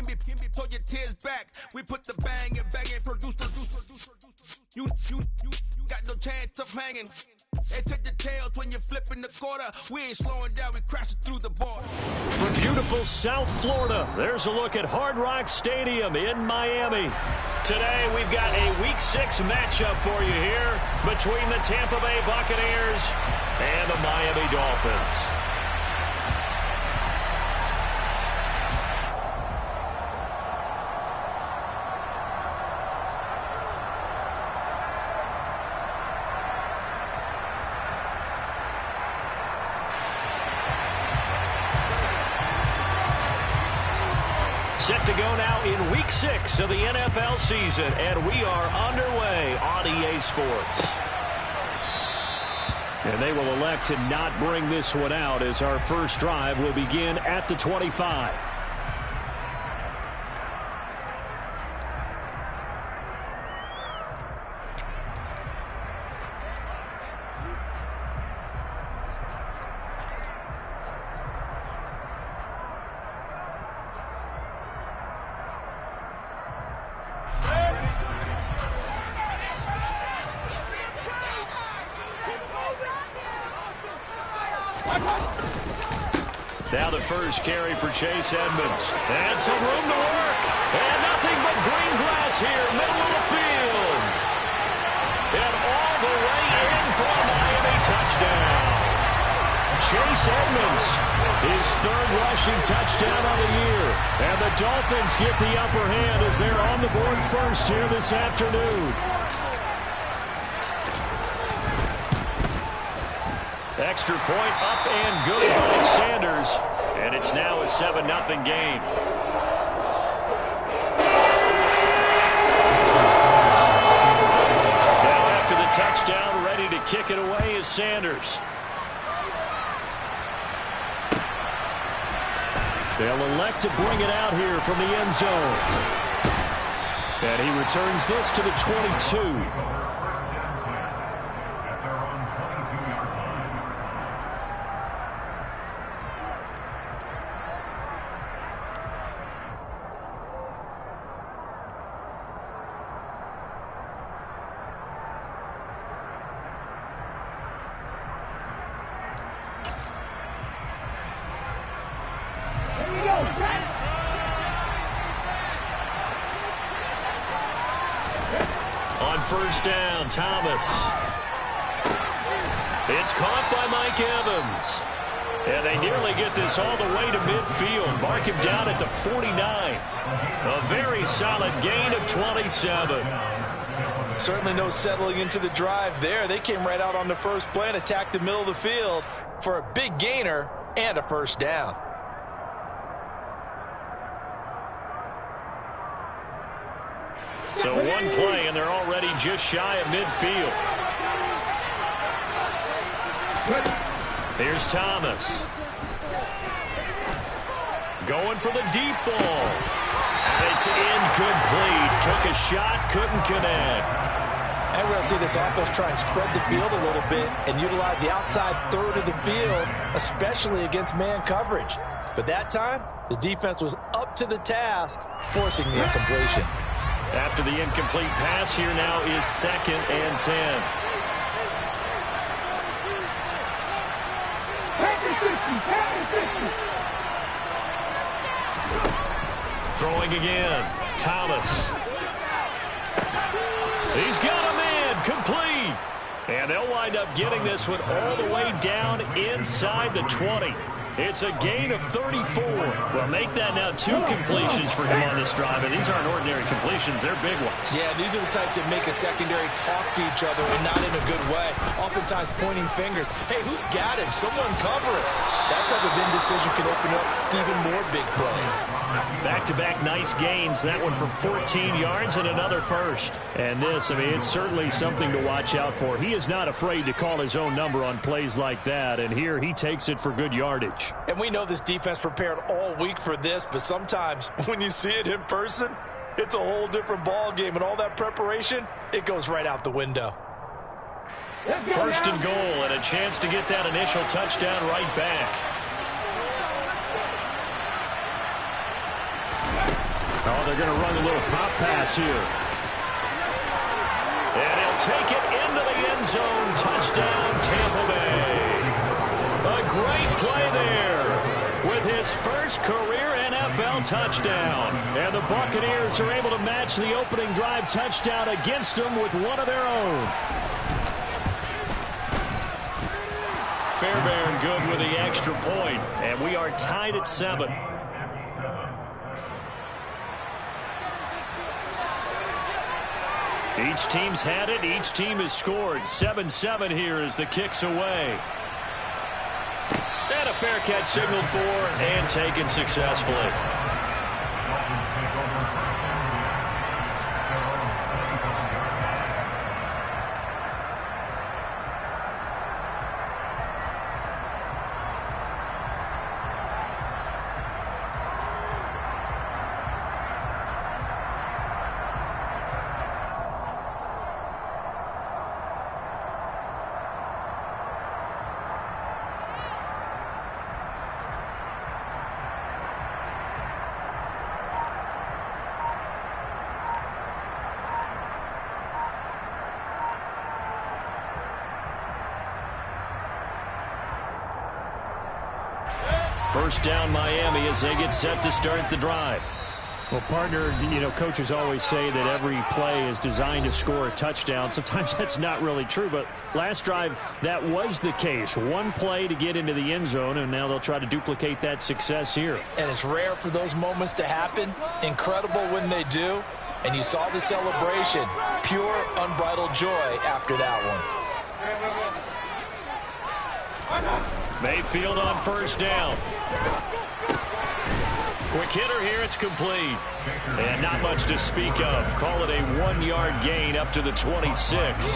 pull your tears back. We put the bang and bang and produce. You got no chance of hanging. They take the tails when you're flipping the quarter. We ain't slowing down, we crashing through the bar. From beautiful South Florida, there's a look at Hard Rock Stadium in Miami. Today, we've got a Week 6 matchup for you here between the Tampa Bay Buccaneers and the Miami Dolphins. Set to go now in Week 6 of the NFL season, and we are underway on EA Sports. And they will elect to not bring this one out as our first drive will begin at the 25. Now the first carry for Chase Edmonds. And some room to work. And nothing but green grass here, middle of the field. And all the way in for a Miami touchdown. Chase Edmonds, his third rushing touchdown on the year. And the Dolphins get the upper hand as they're on the board first here this afternoon. Extra point up and good by Sanders. And it's now a 7-0 game. Now after the touchdown, ready to kick it away is Sanders. They'll elect to bring it out here from the end zone. And he returns this to the 22. On first down, Thomas. It's caught by Mike Evans. And they nearly get this all the way to midfield. Mark him down at the 49. A very solid gain of 27. Certainly no settling into the drive there. They came right out on the first play and attacked the middle of the field for a big gainer and a first down. So one play, and they're already just shy of midfield. Here's Thomas. Going for the deep ball. And it's incomplete. Took a shot, couldn't connect. And we're going to see this offense try and spread the field a little bit and utilize the outside third of the field, especially against man coverage. But that time, the defense was up to the task, forcing the incompletion. After the incomplete pass, here now is 2nd and 10. Throwing again, Thomas. He's got a man, complete. And they'll wind up getting this one all the way down inside the 20. It's a gain of 34. Well, make that now 2 completions for him on this drive. And these aren't ordinary completions. They're big ones. Yeah, these are the types that make a secondary talk to each other and not in a good way. Oftentimes pointing fingers. Hey, who's got him? Someone cover it. That type of indecision can open up to even more big plays. Back-to-back nice gains. That one for 14 yards and another first. And this, I mean, it's certainly something to watch out for. He is not afraid to call his own number on plays like that. And here he takes it for good yardage. And we know this defense prepared all week for this, but sometimes when you see it in person, it's a whole different ball game. And all that preparation, it goes right out the window. First and goal, and a chance to get that initial touchdown right back. Oh, they're going to run a little pop pass here. And he'll take it into the end zone. Touchdown, Tampa Bay. A great play there with his first career NFL touchdown. And the Buccaneers are able to match the opening drive touchdown against them with one of their own. Fairbairn good with the extra point, and we are tied at 7. Each team's had it. Each team has scored. 7-7 here as the kick's away. And a fair catch signaled for and taken successfully. First down, Miami, as they get set to start the drive. Well, partner, coaches always say that every play is designed to score a touchdown. Sometimes that's not really true, but last drive, that was the case. One play to get into the end zone, and now they'll try to duplicate that success here. And it's rare for those moments to happen. Incredible when they do. And you saw the celebration. Pure, unbridled joy after that one. Mayfield on first down. Quick hitter here, it's complete. And not much to speak of. Call it a 1-yard gain up to the 26.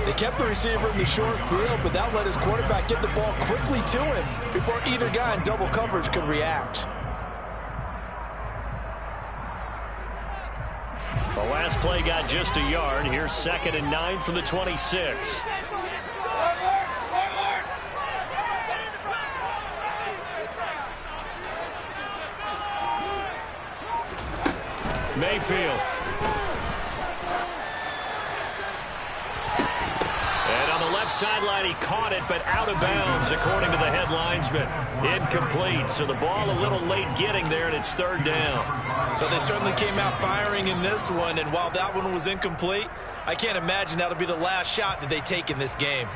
They kept the receiver in the short field, but that let his quarterback get the ball quickly to him before either guy in double coverage could react. The last play got just a yard. Here's 2nd and 9 from the 26. Mayfield. And on the left sideline, he caught it, but out of bounds, according to the head linesman. Incomplete, so the ball a little late getting there, and it's 3rd down. But they certainly came out firing in this one, and while that one was incomplete, I can't imagine that'll be the last shot that they take in this game.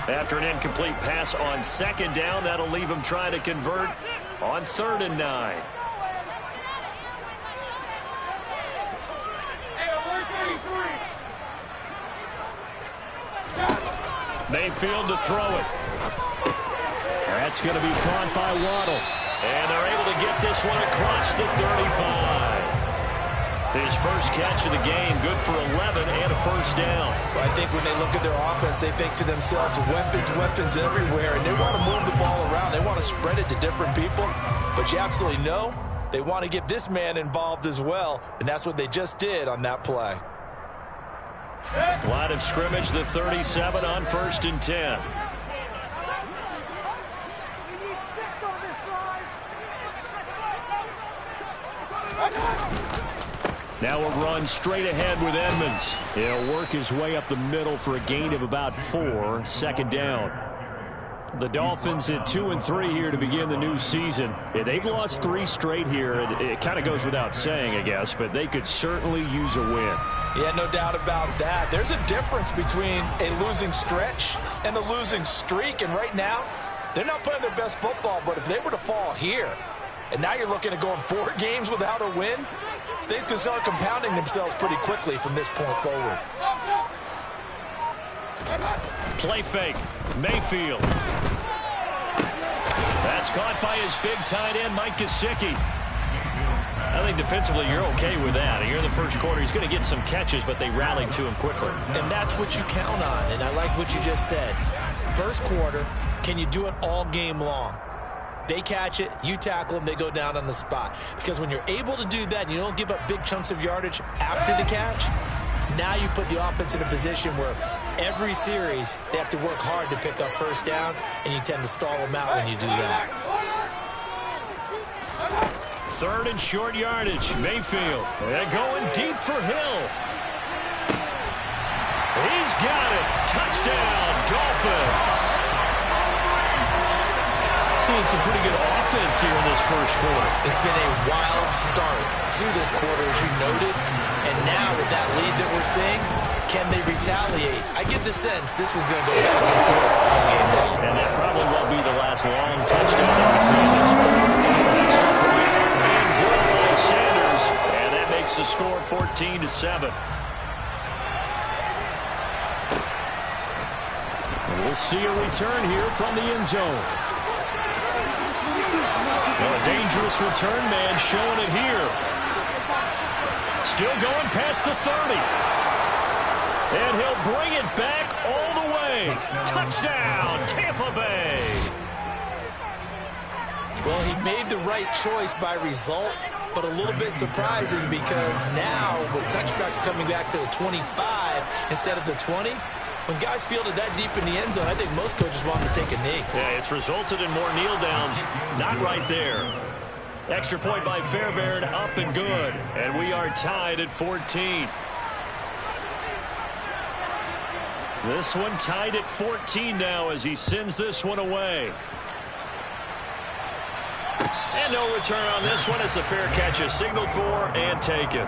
After an incomplete pass on 2nd down, that'll leave him trying to convert on 3rd and 9. Mayfield to throw it. That's going to be caught by Waddle. And they're able to get this one across the 35. His first catch of the game, good for 11 and a first down. Well, I think when they look at their offense, they think to themselves, weapons everywhere, and they want to move the ball around. They want to spread it to different people, but you absolutely know they want to get this man involved as well, and that's what they just did on that play. Line of scrimmage, the 37 on 1st and 10. Now a run straight ahead with Edmonds. He'll work his way up the middle for a gain of about 4. 2nd down. The Dolphins at 2-3 here to begin the new season. Yeah, they've lost 3 straight here. It kind of goes without saying, I guess, but they could certainly use a win. Yeah, no doubt about that. There's a difference between a losing stretch and a losing streak, and right now, they're not playing their best football, but if they were to fall here, and now you're looking at going 4 games without a win, things can start compounding themselves pretty quickly from this point forward. Play fake. Mayfield. That's caught by his big tight end, Mike Gesicki. I think defensively you're okay with that. Here in the first quarter, he's going to get some catches, but they rallied to him quickly. And that's what you count on, and I like what you just said. First quarter, can you do it all game long? They catch it, you tackle them, they go down on the spot. Because when you're able to do that and you don't give up big chunks of yardage after the catch, Now you put the offense in a position where every series they have to work hard to pick up first downs, and you tend to stall them out when you do that. 3rd and short yardage. Mayfield. They're going deep for Hill. He's got it. Touchdown, Dolphins. Seeing some pretty good offense here in this first quarter. It's been a wild start to this quarter, as you noted. And now with that lead that we're seeing, can they retaliate? I get the sense this one's going to go back and forth all game long. And that probably won't be the last long touchdown that we see in this one. Extra point and good by Sanders. And that makes the score 14-7. And we'll see a return here from the end zone. Well, a dangerous return man showing it here. Still going past the 30. And he'll bring it back all the way. Touchdown, Tampa Bay. Well, he made the right choice by result, but a little bit surprising because now with touchbacks coming back to the 25 instead of the 20, when guys fielded that deep in the end zone, I think most coaches want them to take a knee. Yeah, it's resulted in more kneel downs. Not right there. Extra point by Fairbairn, up and good. And we are tied at 14. This one tied at 14 now as he sends this one away. And no return on this one as the fair catch is signaled for and taken.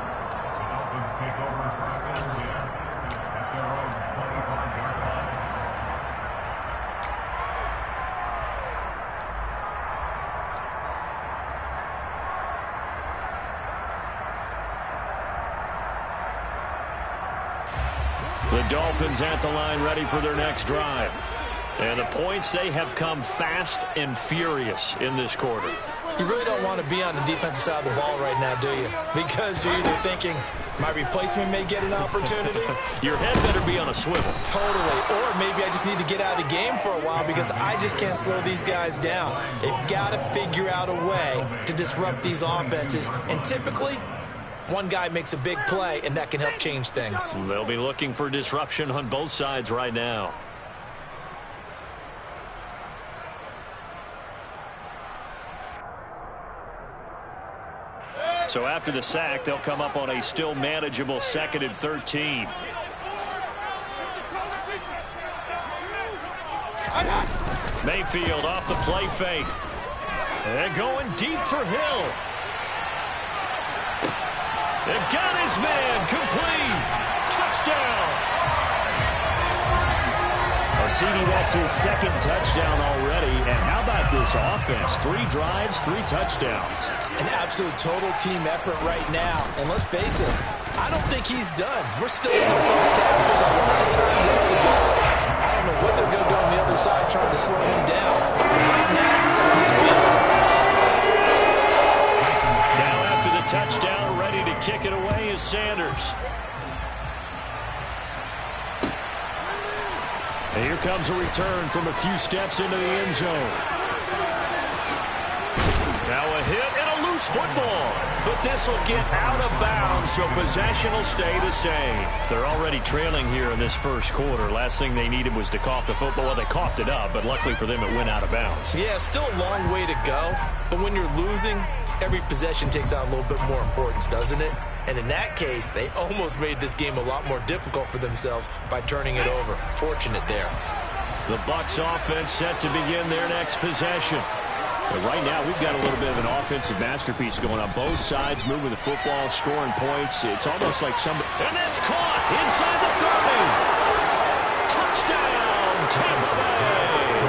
The Dolphins at the line ready for their next drive. And the points, they have come fast and furious in this quarter. You really don't want to be on the defensive side of the ball right now, do you? Because you're either thinking, my replacement may get an opportunity. Your head better be on a swivel. Totally. Or maybe I just need to get out of the game for a while because I just can't slow these guys down. They've got to figure out a way to disrupt these offenses. And typically, one guy makes a big play, and that can help change things. They'll be looking for disruption on both sides right now. So after the sack, they'll come up on a still manageable 2nd and 13. Mayfield off the play fake. And going deep for Hill. They've got his man complete. Touchdown. CD, that's his 2nd touchdown already. And how about this offense? 3 drives, 3 touchdowns. An absolute total team effort right now. And let's face it, I don't think he's done. We're still in the first half. There's a lot of time left to go. I don't know what they're going to do on the other side trying to slow him down. Right now, he's winning. Now after the touchdown, ready to kick it away is Sanders. And here comes a return from a few steps into the end zone. Now a hit and a loose football. But this will get out of bounds, so possession will stay the same. They're already trailing here in this first quarter. Last thing they needed was to cough the football. Well, they coughed it up, but luckily for them, it went out of bounds. Yeah, still a long way to go. But when you're losing, every possession takes on a little bit more importance, doesn't it? And in that case, they almost made this game a lot more difficult for themselves by turning it over. Fortunate there. The Bucs offense set to begin their next possession. But right now, we've got a little bit of an offensive masterpiece going on both sides, moving the football, scoring points. It's almost like somebody... And that's caught inside the 30. Touchdown, Tampa Bay.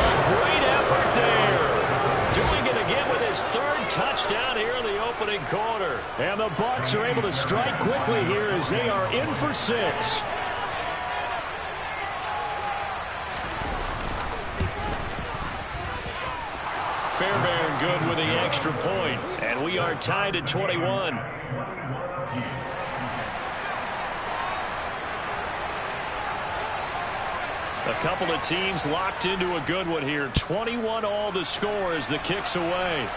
A great effort there. Doing it again with his 3rd touchdown here in the opening quarter. And the Bucs are able to strike quickly here as they are in for 6. Fairbairn good with the extra point, and we are tied at 21. A couple of teams locked into a good one here. 21 all the score as the kick's away.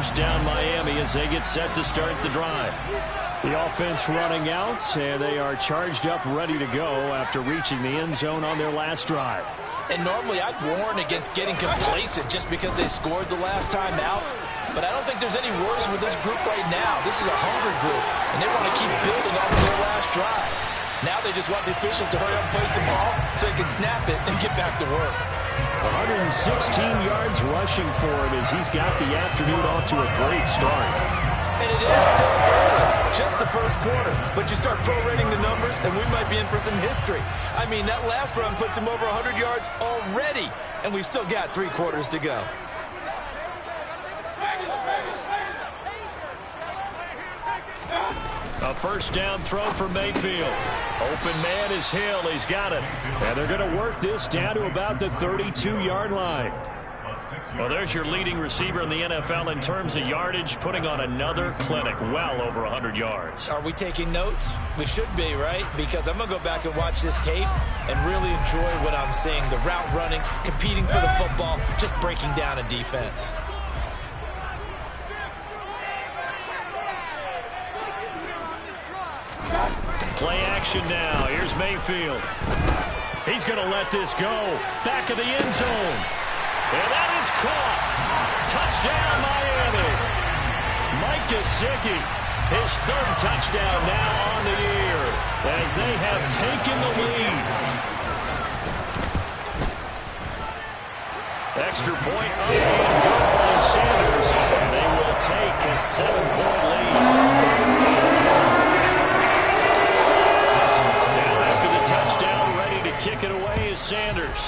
first down Miami as they get set to start the drive. The offense running out, and they are charged up, ready to go after reaching the end zone on their last drive. And normally I'd warn against getting complacent just because they scored the last time out. But I don't think there's any worries with this group right now. This is a hungry group, and they want to keep building off of their last drive. Now they just want the officials to hurry up and place the ball so they can snap it and get back to work. 116 yards rushing for him as he's got the afternoon off to a great start. And it is still early, just the first quarter. But you start prorating the numbers, and we might be in for some history. I mean, that last run puts him over 100 yards already, and we've still got 3 quarters to go. A first down throw for Mayfield. Open man is Hill. He's got it. And they're going to work this down to about the 32-yard line. Well, there's your leading receiver in the NFL in terms of yardage, putting on another clinic, well over 100 yards. Are we taking notes? We should be, right? Because I'm going to go back and watch this tape and really enjoy what I'm seeing. The route running, competing for the football, just breaking down a defense. Play action now. Here's Mayfield. He's going to let this go. Back of the end zone. And that is caught. Touchdown, Miami. Mike Gesicki, his 3rd touchdown now on the year as they have taken the lead. Extra point up and good by Sanders. And they will take a 7-point lead. Now after the touchdown, ready to kick it away is Sanders.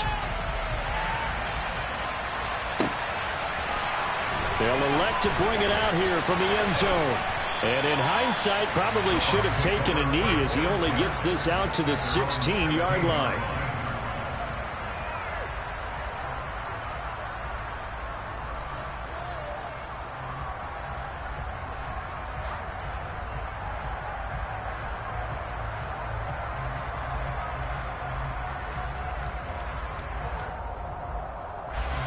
They'll elect to bring it out here from the end zone. And in hindsight, probably should have taken a knee as he only gets this out to the 16-yard line.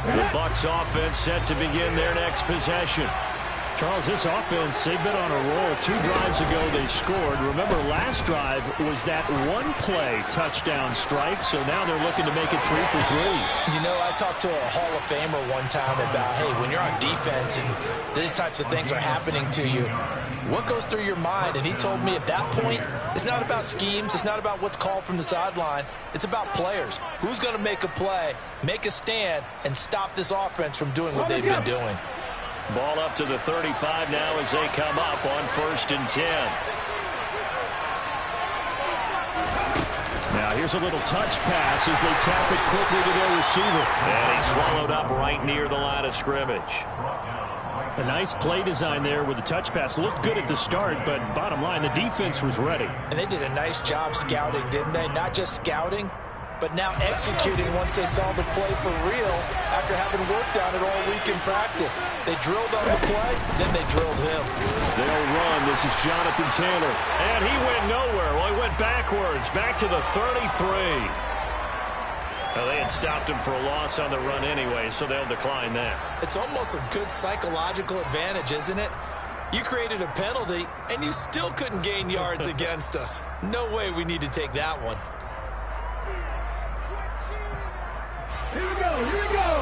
The Bucs offense set to begin their next possession. Charles, this offense, they've been on a roll. 2 drives ago they scored. Remember, last drive was that one-play touchdown strike, so now they're looking to make it 3 for 3. You know, I talked to a Hall of Famer one time about, hey, when you're on defense and these types of things are happening to you, what goes through your mind? And he told me at that point, it's not about schemes. It's not about what's called from the sideline. It's about players. Who's going to make a play, make a stand, and stop this offense from doing what they've been doing? Ball up to the 35 now as they come up on 1st and 10. Now here's a little touch pass as they tap it quickly to their receiver. And he's swallowed up right near the line of scrimmage. A nice play design there with the touch pass. Looked good at the start, but bottom line, the defense was ready. And they did a nice job scouting, didn't they? Not just scouting, but now executing once they saw the play for real after having worked on it all week in practice. They drilled on the play, then they drilled him. They'll run. This is Jonathan Taylor. And he went nowhere. Well, he went backwards, back to the 33. Well, they had stopped him for a loss on the run anyway, so they'll decline that. It's almost a good psychological advantage, isn't it? You created a penalty, and you still couldn't gain yards against us. No way we need to take that one. Here we go, here we go.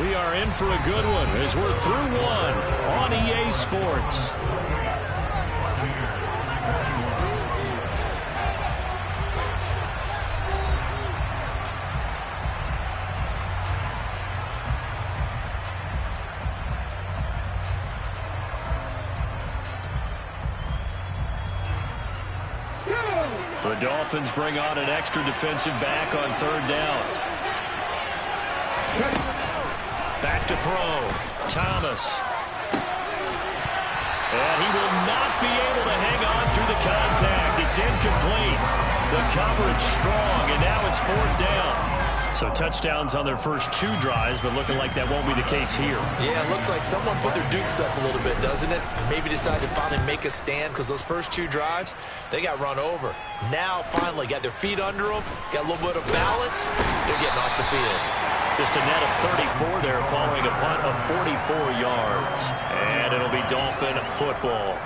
We are in for a good one as we're through one on EA Sports. The Dolphins bring on an extra defensive back on 3rd down. Back to throw. Thomas. And he will not be able to hang on through the contact. It's incomplete. The coverage strong, and now it's 4th down. So touchdowns on their first 2 drives, but looking like that won't be the case here. Yeah, it looks like someone put their dukes up a little bit, doesn't it? Maybe decided to finally make a stand because those first 2 drives, they got run over. Now, finally, got their feet under them, got a little bit of balance. They're getting off the field. Just a net of 34 there following a punt of 44 yards. And it'll be Dolphin football.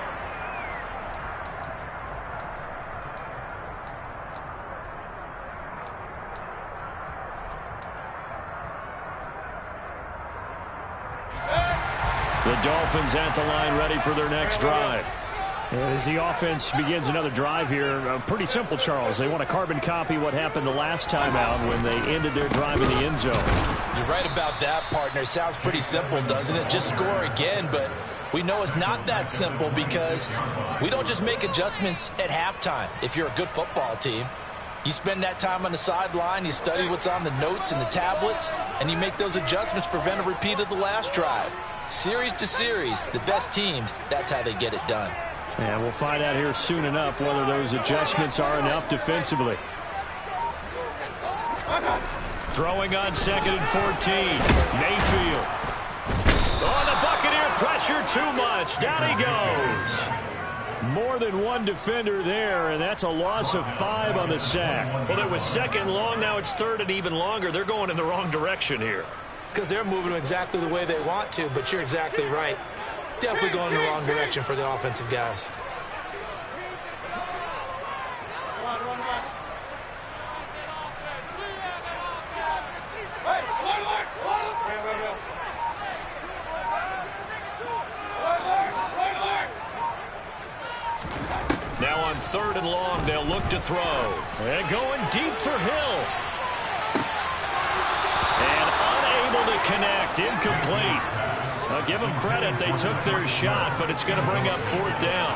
The Dolphins at the line ready for their next drive. As the offense begins another drive here, pretty simple, Charles. They want to carbon copy what happened the last time out when they ended their drive in the end zone. You're right about that, partner. Sounds pretty simple, doesn't it? Just score again, but we know it's not that simple because we don't just make adjustments at halftime. If you're a good football team, you spend that time on the sideline, you study what's on the notes and the tablets, and you make those adjustments to prevent a repeat of the last drive. Series to series, the best teams, that's how they get it done. And we'll find out here soon enough whether those adjustments are enough defensively. Throwing on 2nd and 14. Mayfield. Oh, the Buccaneer pressure too much. Down he goes. More than one defender there, and that's a loss of 5 on the sack. Well, it was 2nd long. Now it's 3rd and even longer. They're going in the wrong direction here. Because they're moving exactly the way they want to, but you're exactly right. Definitely going in the wrong direction for the offensive guys. Now on 3rd and long, they'll look to throw. And going deep for Hill. And unable to connect. Incomplete. I'll give them credit. They took their shot, but it's going to bring up 4th down.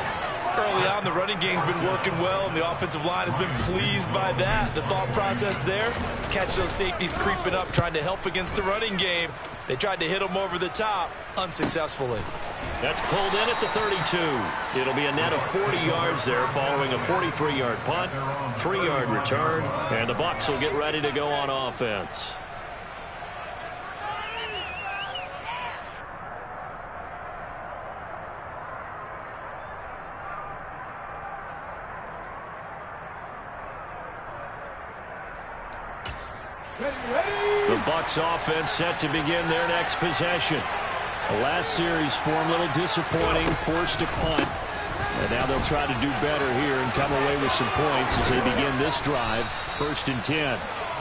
Early on, the running game's been working well, and the offensive line has been pleased by that. The thought process there, catch those safeties creeping up, trying to help against the running game. They tried to hit them over the top, unsuccessfully. That's pulled in at the 32. It'll be a net of 40 yards there following a 43-yard punt, 3-yard return, and the Bucs will get ready to go on offense. The Bucs offense set to begin their next possession. The last series form a little disappointing, forced a punt. And now they'll try to do better here and come away with some points as they begin this drive. 1st and 10.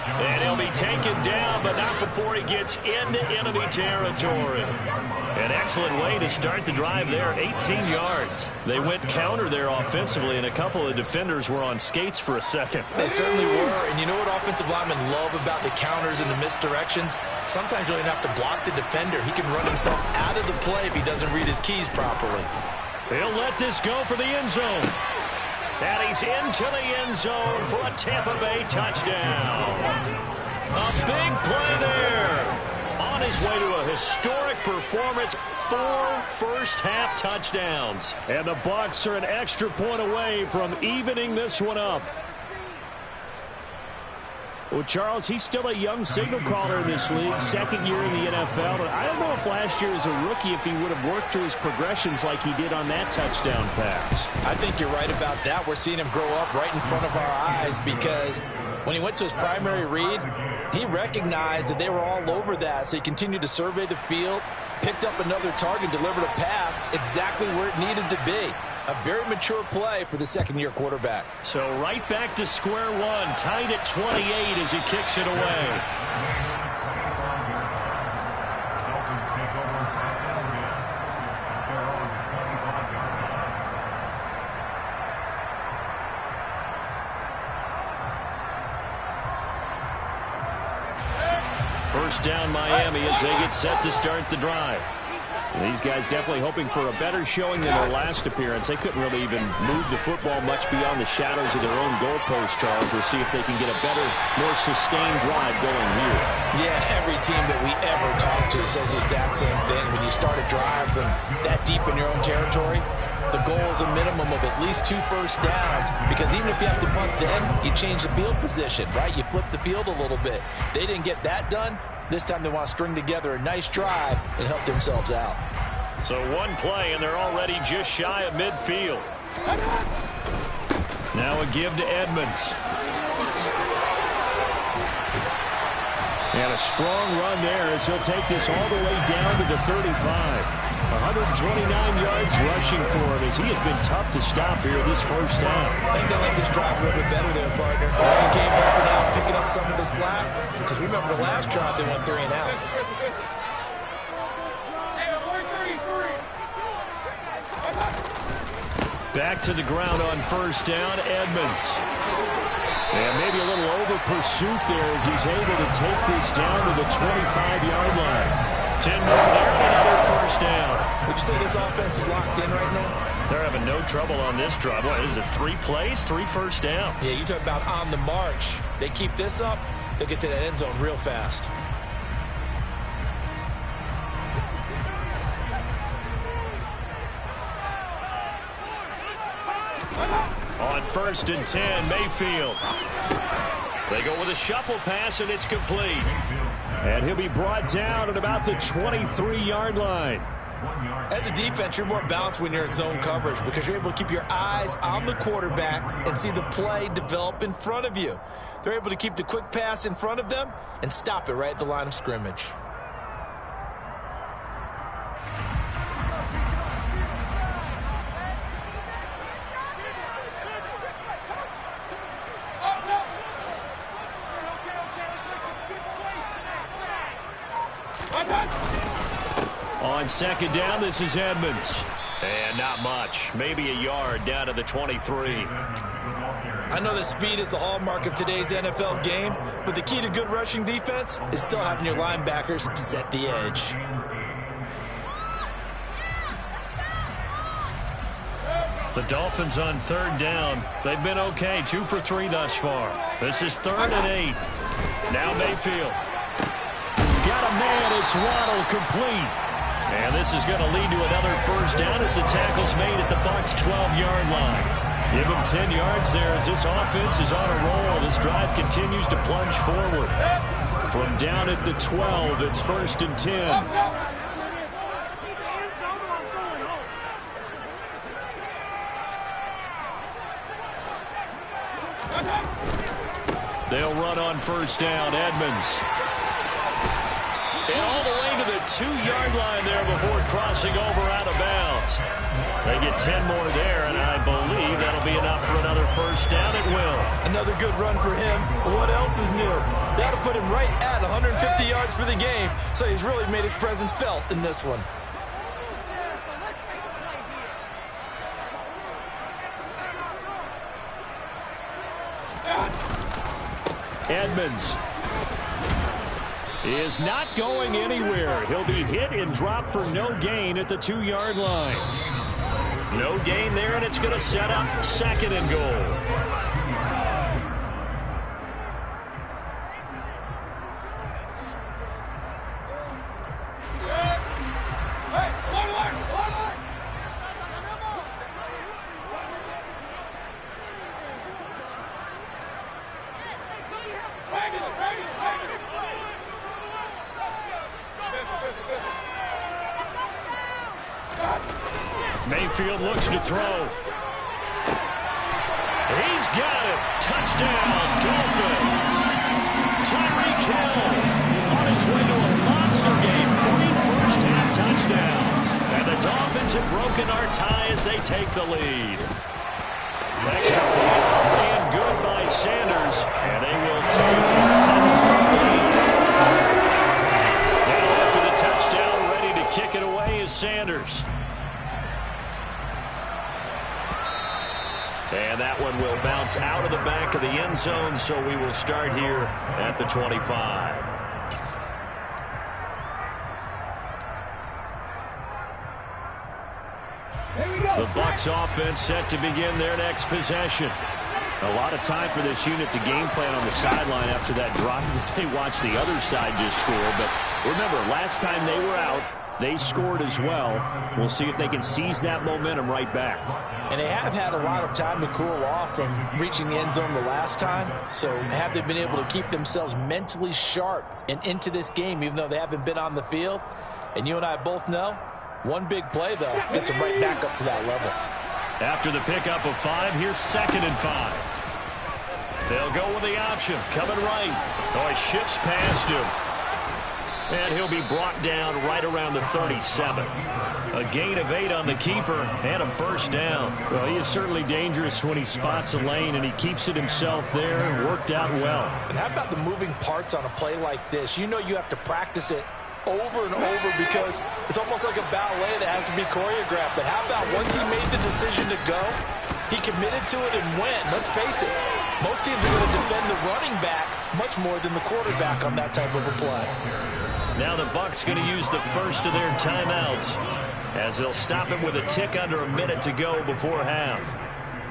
And he'll be taken down, but not before he gets into enemy territory. An excellent way to start the drive there, 18 yards. They went counter there offensively, and a couple of defenders were on skates for a second. They certainly were, and you know what offensive linemen love about the counters and the misdirections? Sometimes you don't even have to block the defender. He can run himself out of the play if he doesn't read his keys properly. He'll let this go for the end zone. And he's into the end zone for a Tampa Bay touchdown. A big play there. On his way to a historic performance, 4 first-half touchdowns. And the Bucs are an extra point away from evening this one up. Well, Charles, he's still a young signal caller in this league, 2nd year in the NFL. But I don't know if last year as a rookie if he would have worked through his progressions like he did on that touchdown pass. I think you're right about that. We're seeing him grow up right in front of our eyes because when he went to his primary read, he recognized that they were all over that. So he continued to survey the field, picked up another target, delivered a pass exactly where it needed to be. A very mature play for the 2nd-year quarterback. So right back to square one, tied at 28 as he kicks it away. First down Miami as they get set to start the drive. These guys definitely hoping for a better showing than their last appearance. They couldn't really even move the football much beyond the shadows of their own goalpost, Charles. We'll see if they can get a better, more sustained drive going here. Yeah, every team that we ever talk to says the exact same thing. When you start a drive from that deep in your own territory, the goal is a minimum of at least 2 first downs, because even if you have to punt then, you change the field position, right? You flip the field a little bit. They didn't get that done. This time they want to string together a nice drive and help themselves out. So one play, and they're already just shy of midfield. Now a give to Edmonds. And a strong run there as he'll take this all the way down to the 35. 129 yards rushing for him as he has been tough to stop here this first half. I think they like this drive a little bit better there, partner. Running game helping out, picking up some of the slack. Because remember the last drive, they went 3 and out. Back to the ground on first down, Edmonds. And maybe a little over-pursuit there as he's able to take this down to the 25-yard line. 10 more there, another first down. Would you say this offense is locked in right now? They're having no trouble on this drive. What is it, 3 plays, 3 first downs? Yeah, you talk about on the march. They keep this up, they'll get to that end zone real fast. On first and 10, Mayfield. They go with a shuffle pass, and it's complete. And he'll be brought down at about the 23-yard line. As a defense, you're more balanced when you're in zone coverage because you're able to keep your eyes on the quarterback and see the play develop in front of you. They're able to keep the quick pass in front of them and stop it right at the line of scrimmage. On second down, this is Edmonds. And not much. Maybe a yard down to the 23. I know that speed is the hallmark of today's NFL game, but the key to good rushing defense is still having your linebackers set the edge. The Dolphins on third down. They've been okay. 2 for 3 thus far. This is 3rd and 8. Now Mayfield. Got a man. It's Waddle complete. And this is going to lead to another first down as the tackle's made at the Bucs' 12-yard line. Give him 10 yards there as this offense is on a roll. This drive continues to plunge forward. From down at the 12, it's 1st and 10. They'll run on first down. Edmonds. And all the way to the 2-yard line there before crossing over out of bounds. They get 10 more there, and I believe that'll be enough for another first down. It will. Another good run for him. What else is new? That'll put him right at 150 yards for the game, so he's really made his presence felt in this one. Edmonds is not going anywhere. He'll be hit and dropped for no gain at the 2-yard line. No gain there, and it's going to set up 2nd and goal. Mayfield looks to throw. He's got it. Touchdown, Dolphins. Tyreek Hill on his way to a monster game. 3 first-half touchdowns. And the Dolphins have broken our tie as they take the lead. Extra point and good by Sanders. And they will take a 7-point lead. And after the touchdown, ready to kick it away is Sanders. And that one will bounce out of the back of the end zone, so we will start here at the 25. The Bucs offense set to begin their next possession. A lot of time for this unit to game plan on the sideline after that drive that they watched the other side just score. But remember, last time they were out, they scored as well. We'll see if they can seize that momentum right back. And they have had a lot of time to cool off from reaching the end zone the last time. So have they been able to keep themselves mentally sharp and into this game, even though they haven't been on the field? And you and I both know, one big play, though, gets them right back up to that level. After the pickup of 5, here's 2nd and 5. They'll go with the option. Coming right. Oh, he shifts past him. And he'll be brought down right around the 37. A gain of 8 on the keeper and a first down. Well, he is certainly dangerous when he spots a lane, and he keeps it himself there and worked out well. And how about the moving parts on a play like this? You know you have to practice it over and over because it's almost like a ballet that has to be choreographed. But how about once he made the decision to go, he committed to it and went. Let's face it, most teams are going to defend the running back much more than the quarterback on that type of a play. Now the Bucs going to use the first of their timeouts as they'll stop him with a tick under a minute to go before half.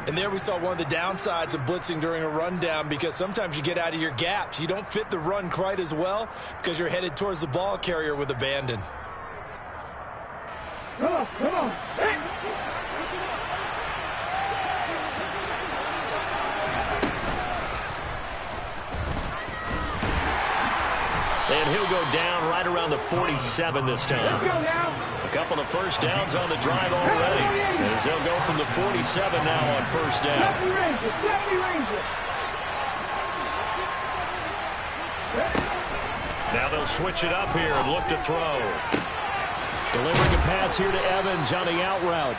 And there we saw one of the downsides of blitzing during a rundown, because sometimes you get out of your gaps. You don't fit the run quite as well because you're headed towards the ball carrier with abandon. Come on, come on. Hey. And he'll go down right around the 47 this time. Let's go now. A couple of first downs on the drive already, as they'll go from the 47 now on first down. Now they'll switch it up here and look to throw. Delivering a pass here to Evans on the out route.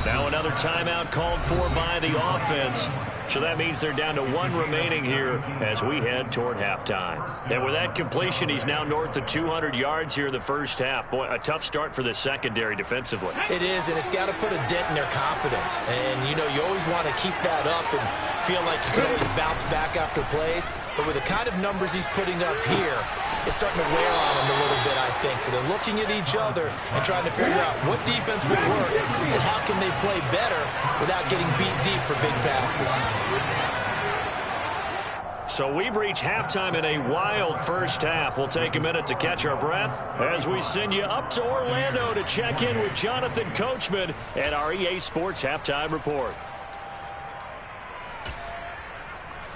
Now another timeout called for by the offense. So that means they're down to 1 remaining here as we head toward halftime. And with that completion, he's now north of 200 yards here in the first half. Boy, a tough start for the secondary defensively. It is, and it's got to put a dent in their confidence. And, you know, you always want to keep that up and feel like you can always bounce back after plays. But with the kind of numbers he's putting up here, it's starting to wear on them a little bit, I think. So they're looking at each other and trying to figure out what defense will work and how can they play better without getting beat deep for big passes. So we've reached halftime in a wild first half. We'll take a minute to catch our breath as we send you up to Orlando to check in with Jonathan Coachman and our EA Sports Halftime Report.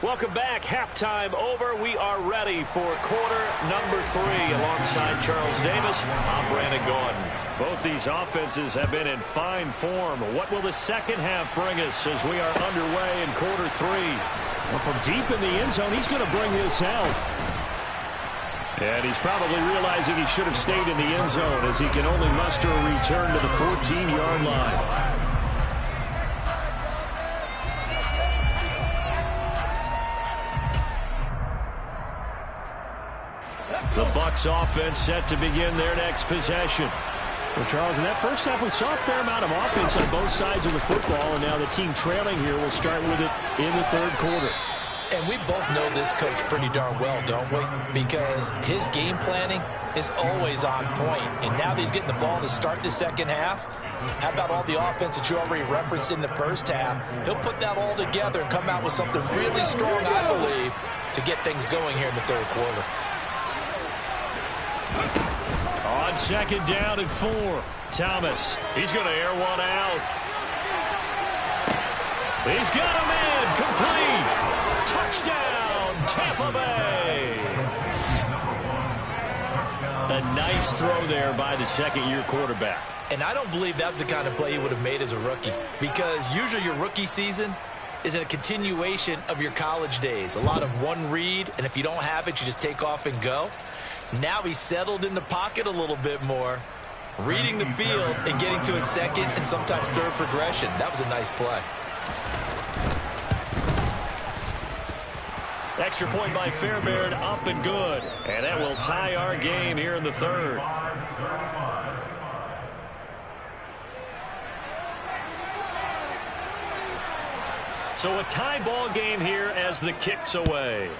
Welcome back. Halftime over. We are ready for quarter number 3. Alongside Charles Davis, I'm Brandon Gordon. Both these offenses have been in fine form. What will the second half bring us as we are underway in quarter 3? Well, from deep in the end zone, he's going to bring this out. And he's probably realizing he should have stayed in the end zone as he can only muster a return to the 14-yard line. The Bucs offense set to begin their next possession. Well, Charles, in that first half, we saw a fair amount of offense on both sides of the football, and now the team trailing here will start with it in the third quarter. And we both know this coach pretty darn well, don't we? Because his game planning is always on point. And now that he's getting the ball to start the second half, how about all the offense that you already referenced in the first half? He'll put that all together and come out with something really strong, I believe, to get things going here in the third quarter. On second down and 4, Thomas. He's going to air one out. He's got him in. Complete. Touchdown, Tampa Bay. A nice throw there by the second-year quarterback. And I don't believe that was the kind of play he would have made as a rookie, because usually your rookie season is a continuation of your college days. A lot of one read, and if you don't have it, you just take off and go. Now he's settled in the pocket a little bit more, reading the field and getting to a second and sometimes third progression. That was a nice play. Extra point by Fairbairn, up and good. And that will tie our game here in the third. So a tie ball game here as the kick's away.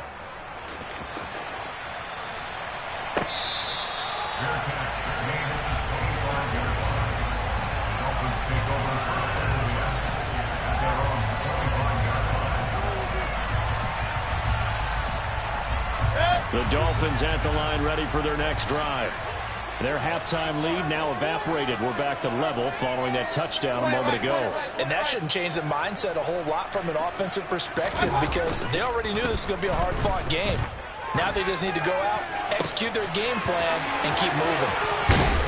The Dolphins at the line ready for their next drive. Their halftime lead now evaporated. We're back to level following that touchdown a moment ago. And that shouldn't change the mindset a whole lot from an offensive perspective, because they already knew this was going to be a hard-fought game. Now they just need to go out, execute their game plan, and keep moving.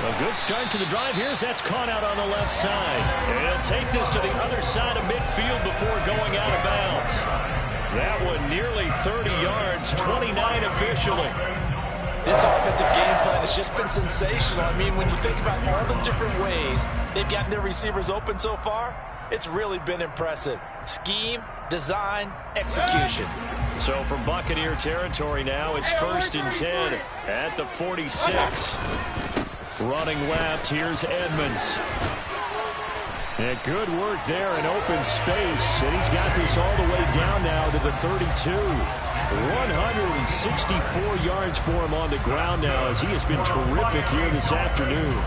A good start to the drive here as that's caught out on the left side. And he'll take this to the other side of midfield before going out of bounds. That one nearly 30 yards, 29 officially. This offensive game plan has just been sensational. I mean, when you think about all the different ways they've gotten their receivers open so far, it's really been impressive. Scheme, design, execution. So from Buccaneer territory now, it's 1st and 10 at the 46. Running left, here's Edmonds. And good work there in open space. And he's got this all the way down now to the 32. 164 yards for him on the ground now as he has been terrific here this afternoon.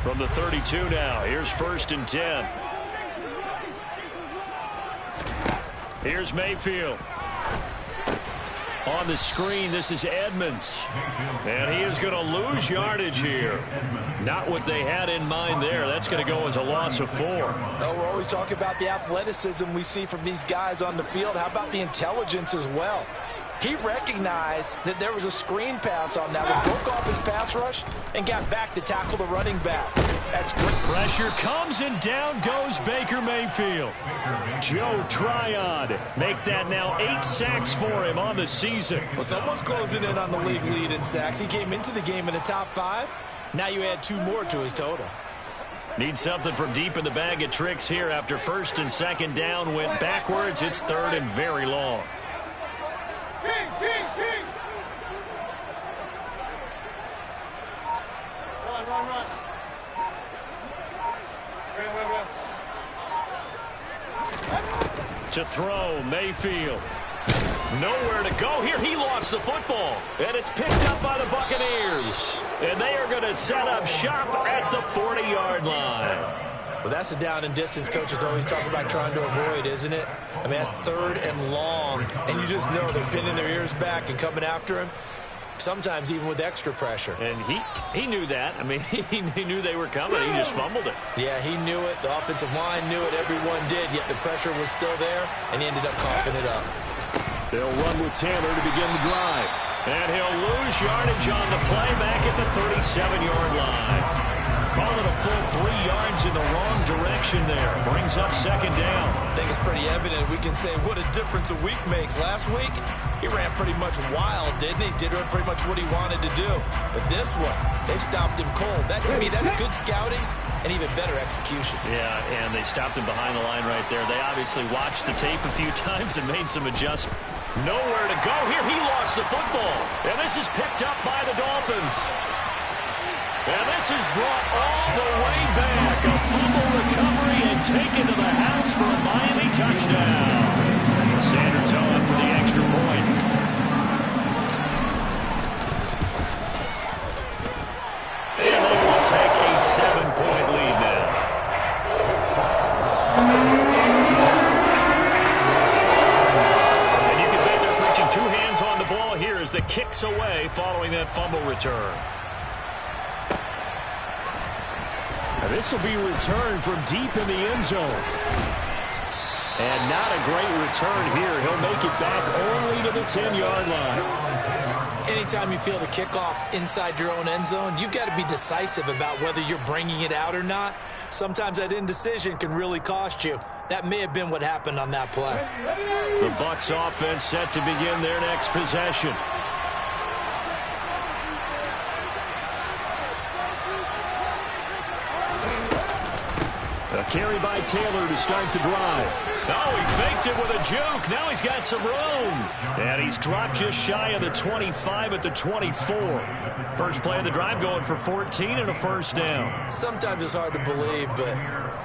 From the 32 now, here's 1st and 10. Here's Mayfield. On the screen, this is Edmonds. And he is going to lose yardage here. Not what they had in mind there. That's going to go as a loss of 4. Well, we're always talking about the athleticism we see from these guys on the field. How about the intelligence as well? He recognized that there was a screen pass on that that broke off his pass rush and got back to tackle the running back. That's great. Pressure comes and down goes Baker Mayfield. Joe Tryon make that now 8 sacks for him on the season. Well, someone's closing in on the league lead in sacks. He came into the game in the top 5. Now you add 2 more to his total. Need something from deep in the bag of tricks here after 1st and 2nd down went backwards. It's 3rd and very long. Run. To throw, Mayfield. Nowhere to go here. He lost the football. And it's picked up by the Buccaneers. And they are going to set up shop at the 40-yard line. Well, that's a down and distance coaches always talk about trying to avoid, isn't it? I mean, that's 3rd and long. And you just know they're pinning their ears back and coming after him. Sometimes even with extra pressure. And he knew that. I mean, he knew they were coming. He just fumbled it. Yeah, he knew it. The offensive line knew it. Everyone did. Yet the pressure was still there, and he ended up coughing it up. They'll run with Taylor to begin the drive. And he'll lose yardage on the play back at the 37-yard line. Call it a full 3 yards in the wrong direction there. Brings up 2nd down. I think it's pretty evident. We can say what a difference a week makes. Last week, he ran pretty much wild, didn't he? Did pretty much what he wanted to do. But this one, they stopped him cold. That, to me, that's good scouting and even better execution. Yeah, and they stopped him behind the line right there. They obviously watched the tape a few times and made some adjustments. Nowhere to go here. He lost the football. And this is picked up by the Dolphins. And this is brought all the way back. A fumble recovery and taken to the house for a Miami touchdown. Sanders on for the extra point. And they will take a 7-point lead now. And you can bet they're pitching 2 hands on the ball here as the kicks away following that fumble return. This will be returned from deep in the end zone. And not a great return here. He'll make it back only to the 10-yard line. Anytime you feel the kickoff inside your own end zone, you've got to be decisive about whether you're bringing it out or not. Sometimes that indecision can really cost you. That may have been what happened on that play. The Bucs offense set to begin their next possession. A carry by Taylor to start the drive. Oh, he faked it with a juke. Now he's got some room. And he's dropped just shy of the 25 at the 24. First play of the drive going for 14 and a 1st down. Sometimes it's hard to believe, but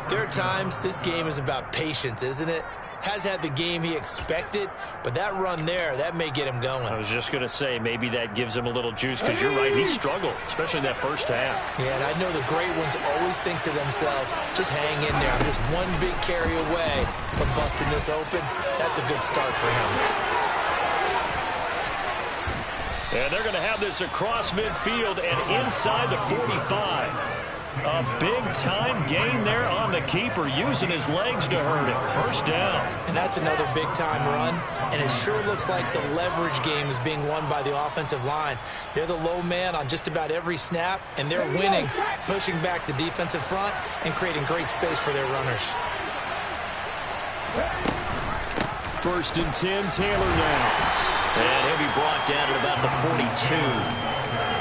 there are times this game is about patience, isn't it? Has had the game he expected, but that run there, that may get him going. I was just going to say, maybe that gives him a little juice because you're right, he struggled, especially in that first half. Yeah, and I know the great ones always think to themselves, just hang in there. I'm just one big carry away from busting this open. That's a good start for him. And they're going to have this across midfield and inside the 45. A big-time gain there on the keeper, using his legs to hurt him. First down. And that's another big-time run, and it sure looks like the leverage game is being won by the offensive line. They're the low man on just about every snap, and they're winning, pushing back the defensive front and creating great space for their runners. First and 10, Taylor now. And he'll be brought down at about the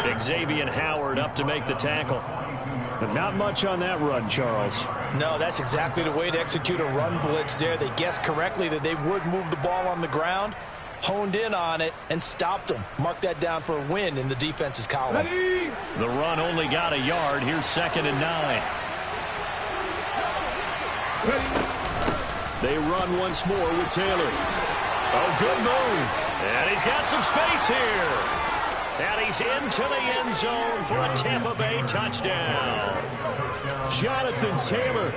42. Xavier Howard up to make the tackle. But not much on that run, Charles. No, that's exactly the way to execute a run blitz there. They guessed correctly that they would move the ball on the ground, honed in on it, and stopped them. Mark that down for a win in the defense's column. Ready? The run only got a yard. Here's 2nd and 9. They run once more with Taylor. Oh, good move. And he's got some space here. And he's into the end zone for a Tampa Bay touchdown. Jonathan Taylor,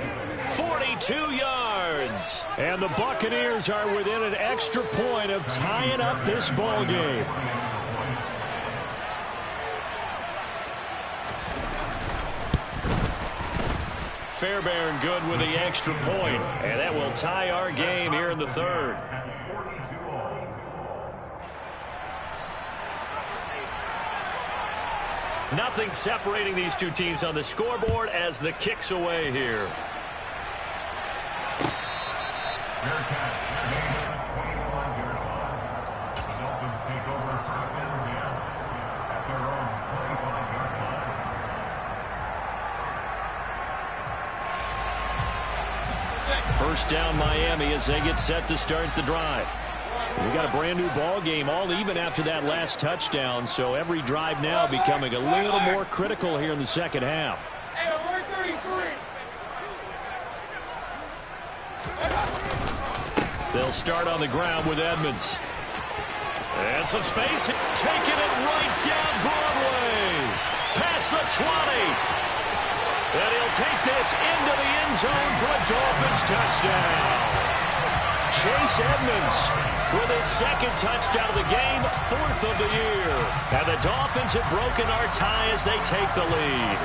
42 yards. And the Buccaneers are within an extra point of tying up this ball game. Fairbairn good with the extra point. And that will tie our game here in the 3rd. Nothing separating these two teams on the scoreboard as the kick's away here. First down Miami as they get set to start the drive. We got a brand new ball game, all even after that last touchdown, so every drive now becoming a little more critical here in the second half. Hey, we're 33. They'll start on the ground with Edmonds. And some space, taking it right down Broadway. Past the 20. And he'll take this into the end zone for a Dolphins touchdown. Chase Edmonds with his 2nd touchdown of the game, 4th of the year. And the Dolphins have broken our tie as they take the lead.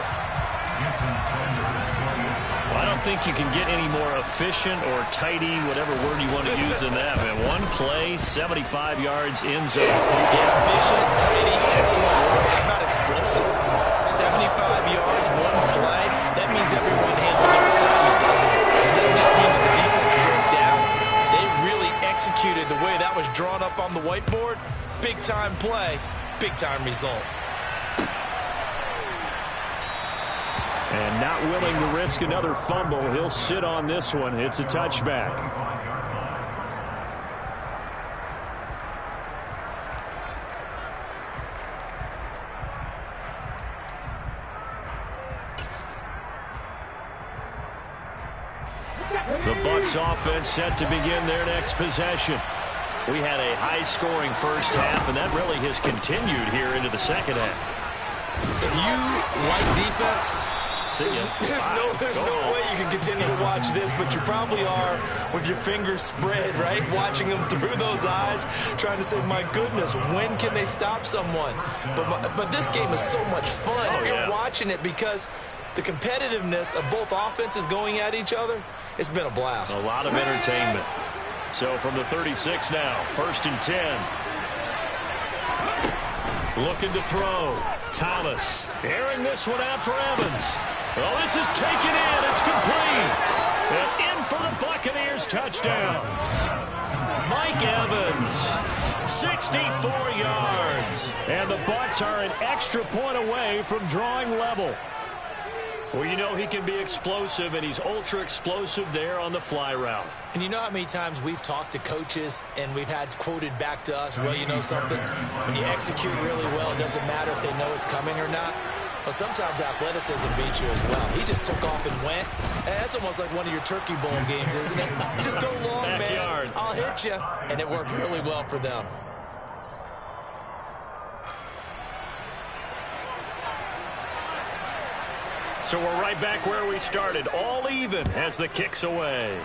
I don't think you can get any more efficient or tidy, whatever word you want to use in that. Man, one play, 75 yards in zone. Yeah, efficient, tidy, excellent work. Talk about explosive. 75 yards, one play. That means everyone handled their assignment, doesn't it? It doesn't just mean that the defense broke down. They really executed the way that was drawn up on the whiteboard. Big-time play, big-time result. And not willing to risk another fumble, he'll sit on this one. It's a touchback. The Bucs offense set to begin their next possession. We had a high-scoring first half, and that really has continued here into the second half. If you like defense, there's no way you can continue to watch this, but you probably are with your fingers spread, right? Watching them through those eyes, trying to say, my goodness, when can they stop someone? But this game is so much fun if you're watching it, because the competitiveness of both offenses going at each other, it's been a blast. A lot of entertainment. So from the 36 now, 1st and 10. Looking to throw. Thomas airing this one out for Evans. Well, this is taken in. It's complete. And in for the Buccaneers touchdown. Mike Evans, 64 yards. And the Bucs are an extra point away from drawing level. Well, you know he can be explosive, and he's ultra-explosive there on the fly route. And you know how many times we've talked to coaches and we've had quoted back to us, well, you know something? When you execute really well, it doesn't matter if they know it's coming or not. Well, sometimes athleticism beats you as well. He just took off and went. And that's almost like one of your Turkey Bowl games, isn't it? Just go long, Backyard. man. I'll hit you. And it worked really well for them. So we're right back where we started, all even as the kick's away.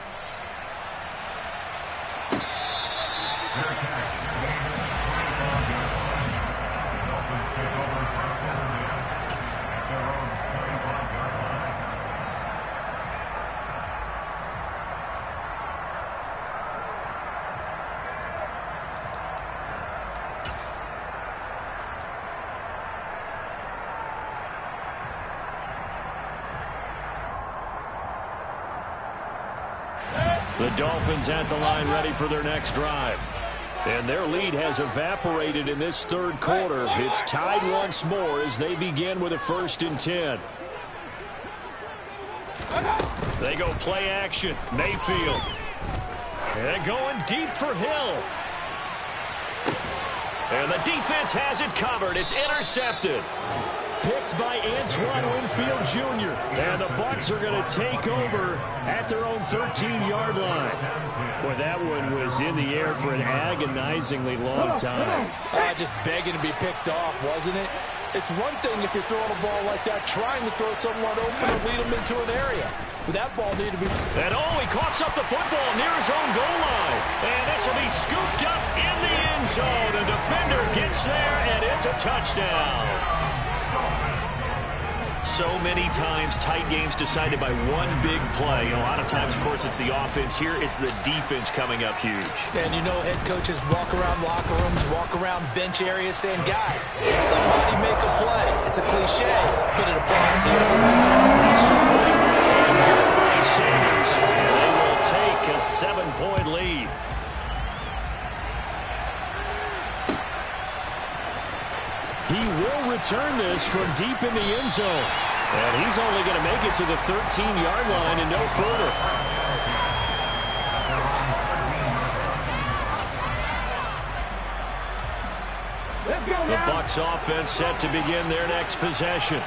The Dolphins at the line ready for their next drive. And their lead has evaporated in this third quarter. It's tied once more as they begin with a 1st and 10. They go play action. Mayfield. And going deep for Hill. And the defense has it covered. It's intercepted. Picked by Antoine Winfield Jr. And the Bucs are going to take over at their own 13-yard line. Boy, that one was in the air for an agonizingly long time. Just begging to be picked off, wasn't it? It's one thing if you're throwing a ball like that, trying to throw someone open and lead them into an area. But that ball needed to be... And he coughs up the football near his own goal line. And this will be scooped up in the end zone. A defender gets there, and it's a touchdown. So many times, tight games decided by one big play. A lot of times, of course, it's the offense. Here, it's the defense coming up huge. And you know, head coaches walk around locker rooms, walk around bench areas saying, guys, somebody make a play. It's a cliche, but it applies here. Extra point and good by Sanders. And they will take a 7-point lead. He will return this from deep in the end zone. And he's only going to make it to the 13-yard line and no further. The Bucs offense set to begin their next possession.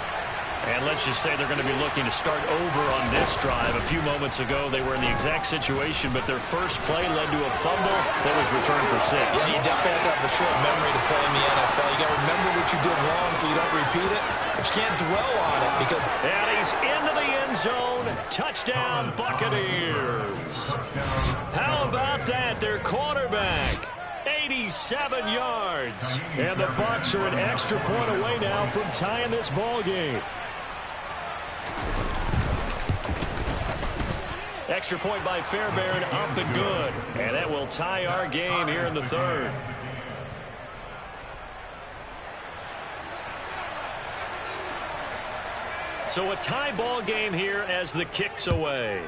And let's just say they're going to be looking to start over on this drive. A few moments ago, they were in the exact situation, but their first play led to a fumble that was returned for 6. Yeah, you definitely have to have the short memory to play in the NFL. You got to remember what you did wrong so you don't repeat it, but you can't dwell on it because... And he's into the end zone. Touchdown, Buccaneers. How about that? Their quarterback. 87 yards. And the Bucs are an extra point away now from tying this ball game. Extra point by Fairbairn, up and good. And that will tie our game here in the third. So a tie ball game here as the kick's away.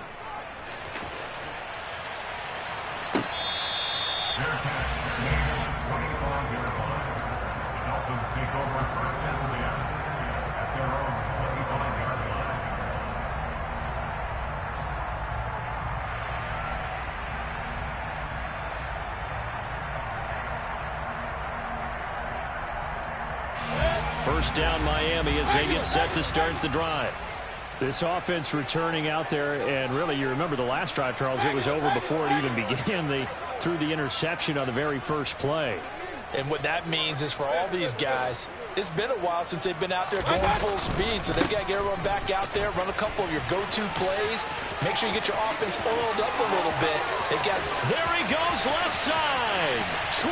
First down Miami as they get set to start the drive. This offense returning out there, and really you remember the last drive, Charles, it was over before it even began. They threw the interception on the very first play. And what that means is for all these guys, it's been a while since they've been out there going full speed, so they've got to get everyone back out there, run a couple of your go-to plays, make sure you get your offense oiled up a little bit. There he goes left side. 20,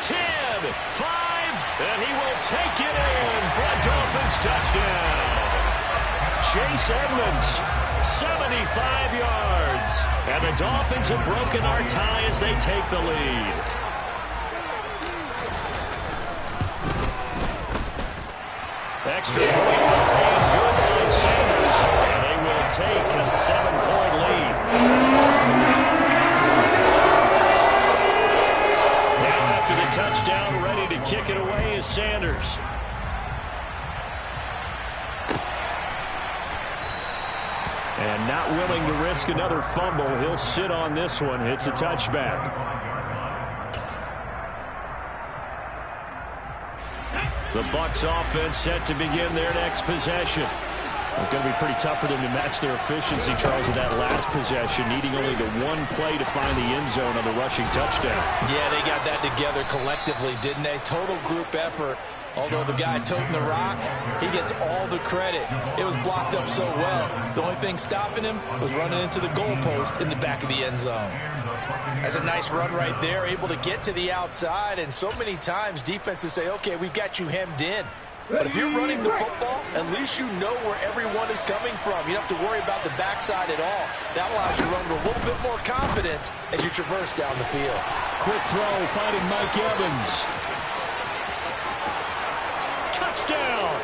10, 5, and he will take it in for a Dolphins touchdown. Chase Edmonds, 75 yards. And the Dolphins have broken our tie as they take the lead. Extra point and good by Sanders. And they will take a 7-point lead. Now after the touchdown, ready to kick it away is Sanders. And not willing to risk another fumble. He'll sit on this one. It's a touchback. The Bucs offense set to begin their next possession. It's going to be pretty tough for them to match their efficiency, Charles, with that last possession, needing only the one play to find the end zone on the rushing touchdown. Yeah, they got that together collectively, didn't they? Total group effort. Although the guy toting the rock, he gets all the credit. It was blocked up so well. The only thing stopping him was running into the goalpost in the back of the end zone. That's a nice run right there, able to get to the outside. And so many times defenses say, okay, we've got you hemmed in. But if you're running the football, at least you know where everyone is coming from. You don't have to worry about the backside at all. That allows you to run with a little bit more confidence as you traverse down the field. Quick throw, finding Mike Evans. Touchdown!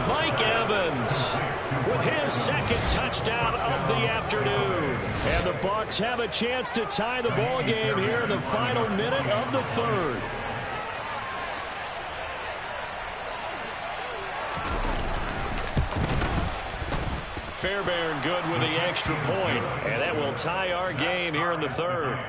Mike Evans. with his second touchdown of the afternoon. And the Bucs have a chance to tie the ball game here in the final minute of the third. Fairbairn good with the extra point, and that will tie our game here in the third.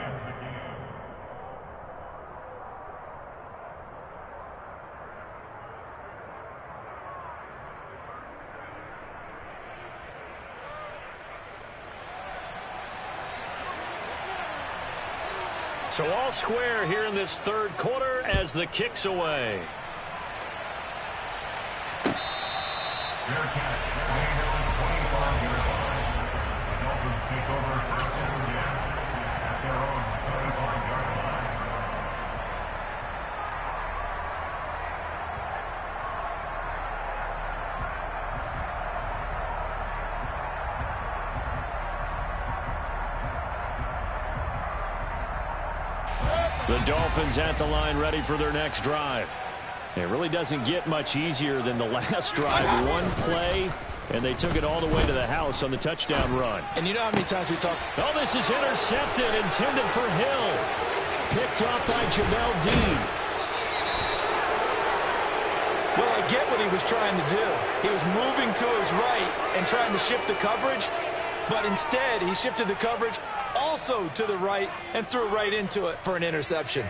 So all square here in this third quarter as the kick's away. The Dolphins at the line ready for their next drive. It really doesn't get much easier than the last drive. One play, and they took it all the way to the house on the touchdown run. And you know how many times we talk. Oh, this is intercepted, intended for Hill. Picked off by Jamel Dean. Well, I get what he was trying to do. He was moving to his right and trying to shift the coverage, but instead he shifted the coverage also to the right and threw right into it for an interception.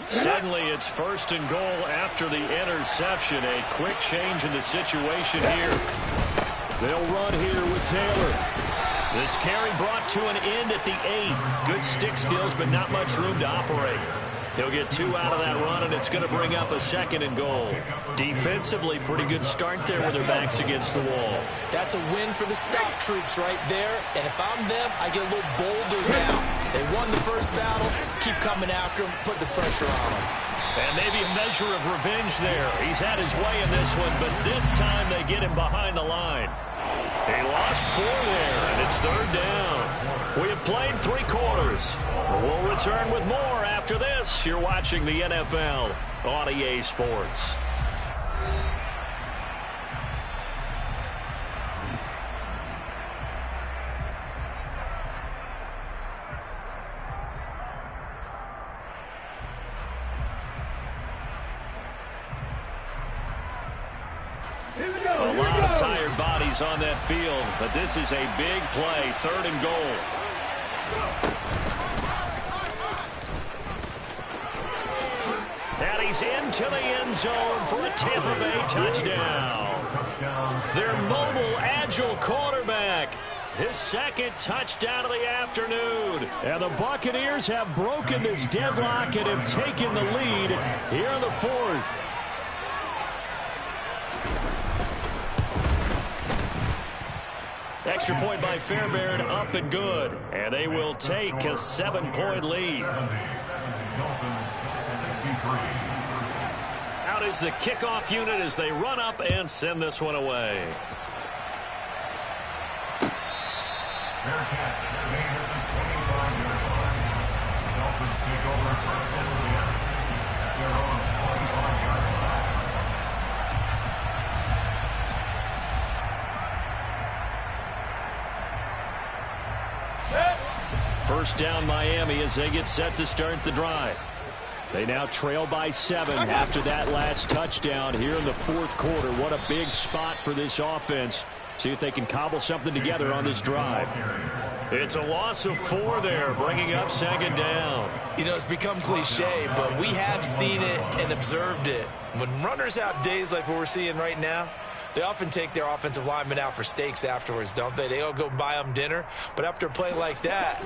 Suddenly it's first and goal after the interception. A quick change in the situation here. They'll run here with Taylor. This carry brought to an end at the 8. Good stick skills, but not much room to operate. He'll get 2 out of that run, and it's going to bring up a second and goal. Defensively, pretty good start there with their backs against the wall. That's a win for the stop troops right there. And if I'm them, I get a little bolder now. They won the first battle. Keep coming after them. Put the pressure on them. And maybe a measure of revenge there. He's had his way in this one, but this time they get him behind the line. He lost 4 there, and it's third down. We have played 3 quarters. We'll return with more after this. You're watching the NFL on EA Sports. A lot of tired bodies on that field, but this is a big play, third and goal. And he's into the end zone for a Tampa Bay touchdown. Their mobile, agile quarterback. His second touchdown of the afternoon. And the Buccaneers have broken this deadlock and have taken the lead here in the fourth. Extra point by Fairbairn, up and good. And they will take a 7-point lead. Out is the kickoff unit as they run up and send this one away. First down Miami as they get set to start the drive. They now trail by 7 after that last touchdown here in the fourth quarter. What a big spot for this offense. See if they can cobble something together on this drive. It's a loss of 4 there, bringing up second down. You know, it's become cliche, but we have seen it and observed it. When runners have days like what we're seeing right now, they often take their offensive linemen out for steaks afterwards, don't they? They all go buy them dinner. But after a play like that,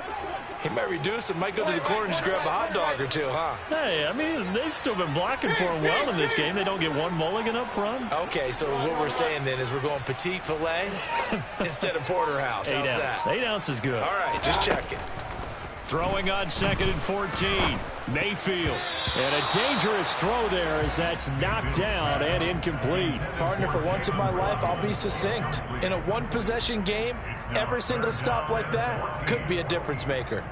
he might reduce it, might go to the corner and just grab a hot dog or 2, huh? Hey, I mean, they've still been blocking for him well in this game. They don't get one mulligan up front. Okay, so what we're saying then is we're going petite filet instead of porterhouse. How's that? 8 ounces is good. All right, just checking. Throwing on 2nd and 14. Mayfield. And a dangerous throw there as that's knocked down and incomplete. Partner, for once in my life, I'll be succinct. In a one-possession game, every single stop like that could be a difference maker.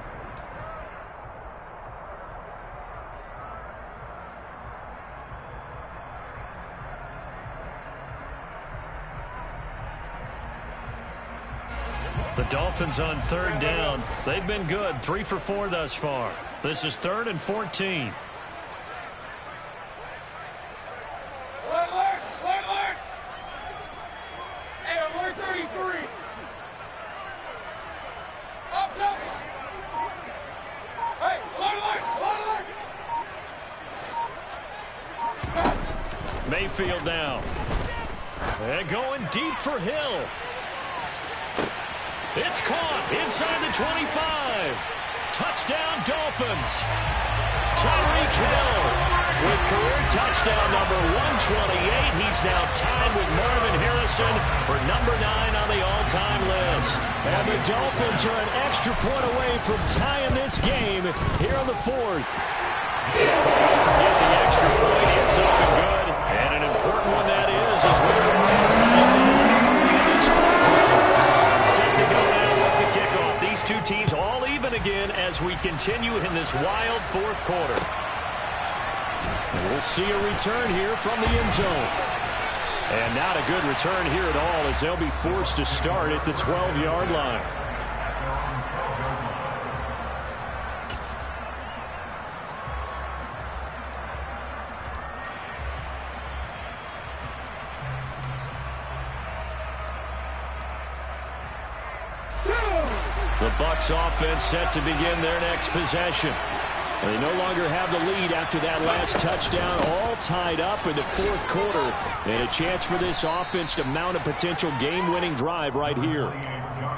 The Dolphins on 3rd down. They've been good, 3 for 4 thus far. This is 3rd and 14. Alert! Alert! Hey, alert 33! Up! Hey, alert! Mayfield now. And going deep for Hill. It's caught inside the 25. Touchdown, Dolphins. Tyreek Hill with career touchdown number 128. He's now tied with Marvin Harrison for number 9 on the all-time list. And the Dolphins are an extra point away from tying this game here on the 4th. Forget the extra point. It's up and good. And an important one that is as we are tied in this 4th quarter. Set to go now with the kickoff. These two teams all even again as we continue in this wild 4th quarter. And we'll see a return here from the end zone. And not a good return here at all as they'll be forced to start at the 12-yard line. The Bucs offense set to begin their next possession. They no longer have the lead after that last touchdown, all tied up in the 4th quarter. And a chance for this offense to mount a potential game-winning drive right here.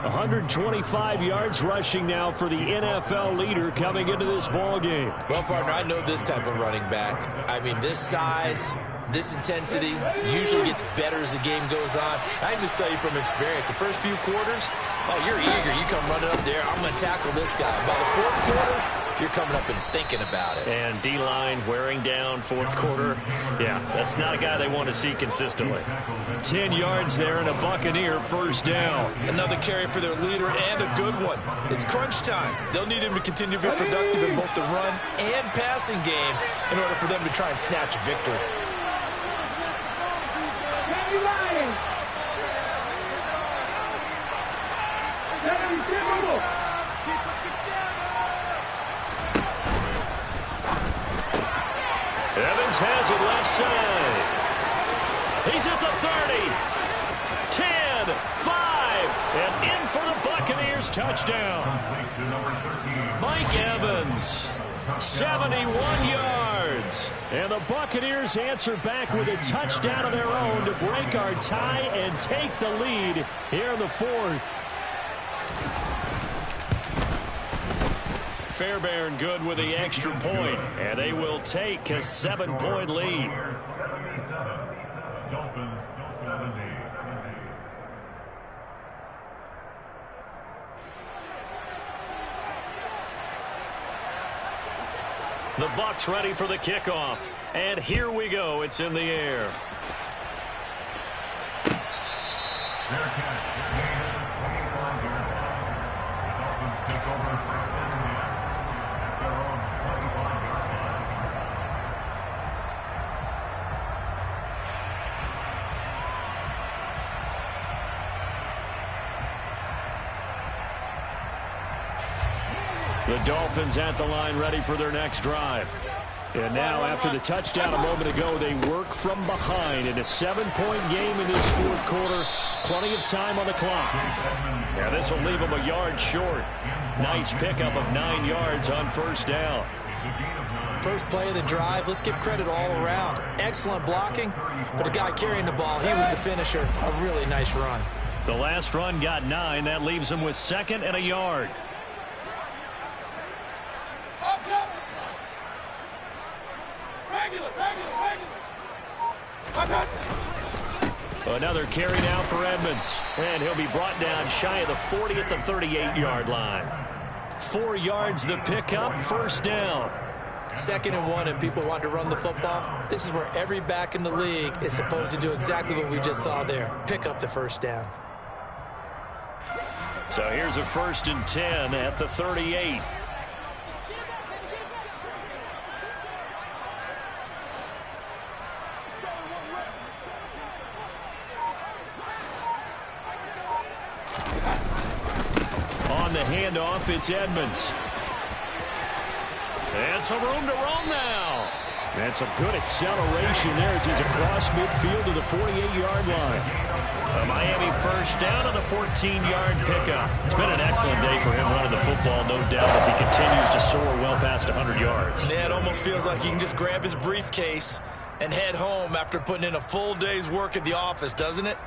125 yards rushing now for the NFL leader coming into this ball game. Well, partner, I know this type of running back. I mean, this size, this intensity usually gets better as the game goes on. I can just tell you from experience, the first few quarters, oh, you're eager. You come running up there, I'm going to tackle this guy. By the 4th quarter, you're coming up and thinking about it. And D-line wearing down 4th quarter. Yeah, that's not a guy they want to see consistently. 10 yards there and a Buccaneer first down. Another carry for their leader and a good one. It's crunch time. They'll need him to continue to be productive in both the run and passing game in order for them to try and snatch a victory. Evans has it left side. He's at the 30. 10, 5, and in for the Buccaneers touchdown. Mike Evans, 71 yards. And the Buccaneers answer back with a touchdown of their own to break our tie and take the lead here in the 4th. Fairbairn good with the extra point, and they will take a 7-point lead. The Bucs ready for the kickoff, and here we go. It's in the air. The Dolphins at the line ready for their next drive. And now after the touchdown a moment ago, they work from behind in a 7-point game in this 4th quarter. Plenty of time on the clock. Now this will leave them a yard short. Nice pickup of 9 yards on first down. First play of the drive, let's give credit all around. Excellent blocking, but the guy carrying the ball, he was the finisher. A really nice run. The last run got 9. That leaves them with 2nd and a yard. Another carry now for Edmonds. And he'll be brought down shy of the 40 at the 38-yard line. 4 yards the pickup, first down. 2nd and 1 and people want to run the football. This is where every back in the league is supposed to do exactly what we just saw there. Pick up the first down. So here's a 1st and 10 at the 38. On the handoff, it's Edmonds. And some room to roam now. And some good acceleration there as he's across midfield to the 48-yard line. A Miami first down on the 14-yard pickup. It's been an excellent day for him running the football, no doubt, as he continues to soar well past 100 yards. Yeah, it almost feels like he can just grab his briefcase and head home after putting in a full day's work at the office, doesn't it?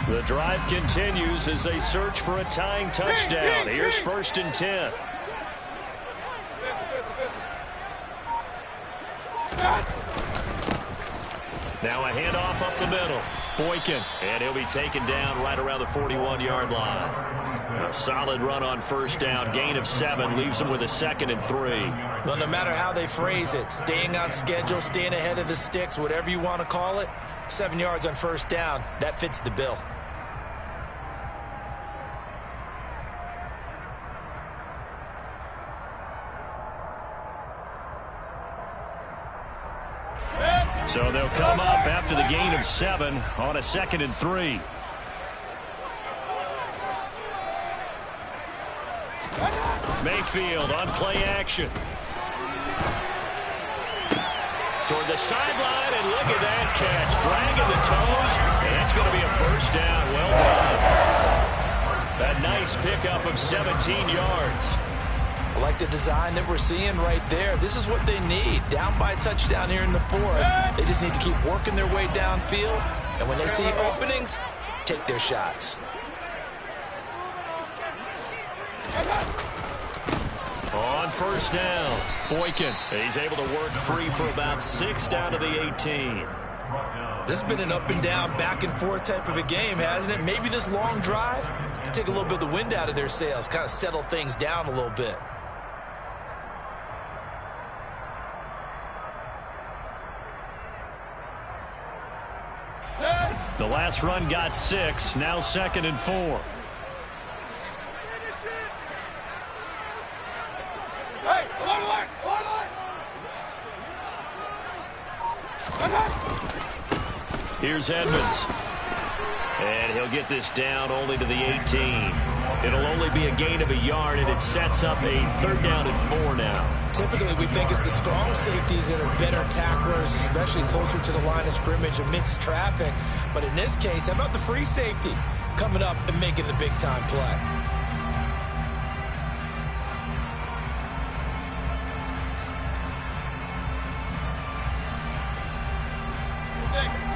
The drive continues as they search for a tying touchdown. Here's 1st and 10. Now a handoff up the middle. Boykin, and he'll be taken down right around the 41-yard line. A solid run on first down. Gain of 7 leaves him with a 2nd and 3. Well, no matter how they phrase it, staying on schedule, staying ahead of the sticks, whatever you want to call it, 7 yards on first down, that fits the bill. So they'll come up after the gain of 7 on a 2nd and 3. Mayfield on play action. Toward the sideline, and look at that catch. Dragging the toes, and that's going to be a first down. Well done. A nice pickup of 17 yards. I like the design that we're seeing right there. This is what they need. Down by a touchdown here in the 4th. They just need to keep working their way downfield. And when they see openings, take their shots. On first down, Boykin. He's able to work free for about 6 down to the 18. This has been an up and down, back and forth type of a game, hasn't it? Maybe this long drive can take a little bit of the wind out of their sails, kind of settle things down a little bit. The last run got 6, now 2nd and 4. Hey, alert! Here's Edmonds. And he'll get this down only to the 18. It'll only be a gain of a yard, and it sets up a 3rd down and 4 now. Typically, we think it's the strong safeties that are better tacklers, especially closer to the line of scrimmage amidst traffic. But in this case, how about the free safety coming up and making the big-time play?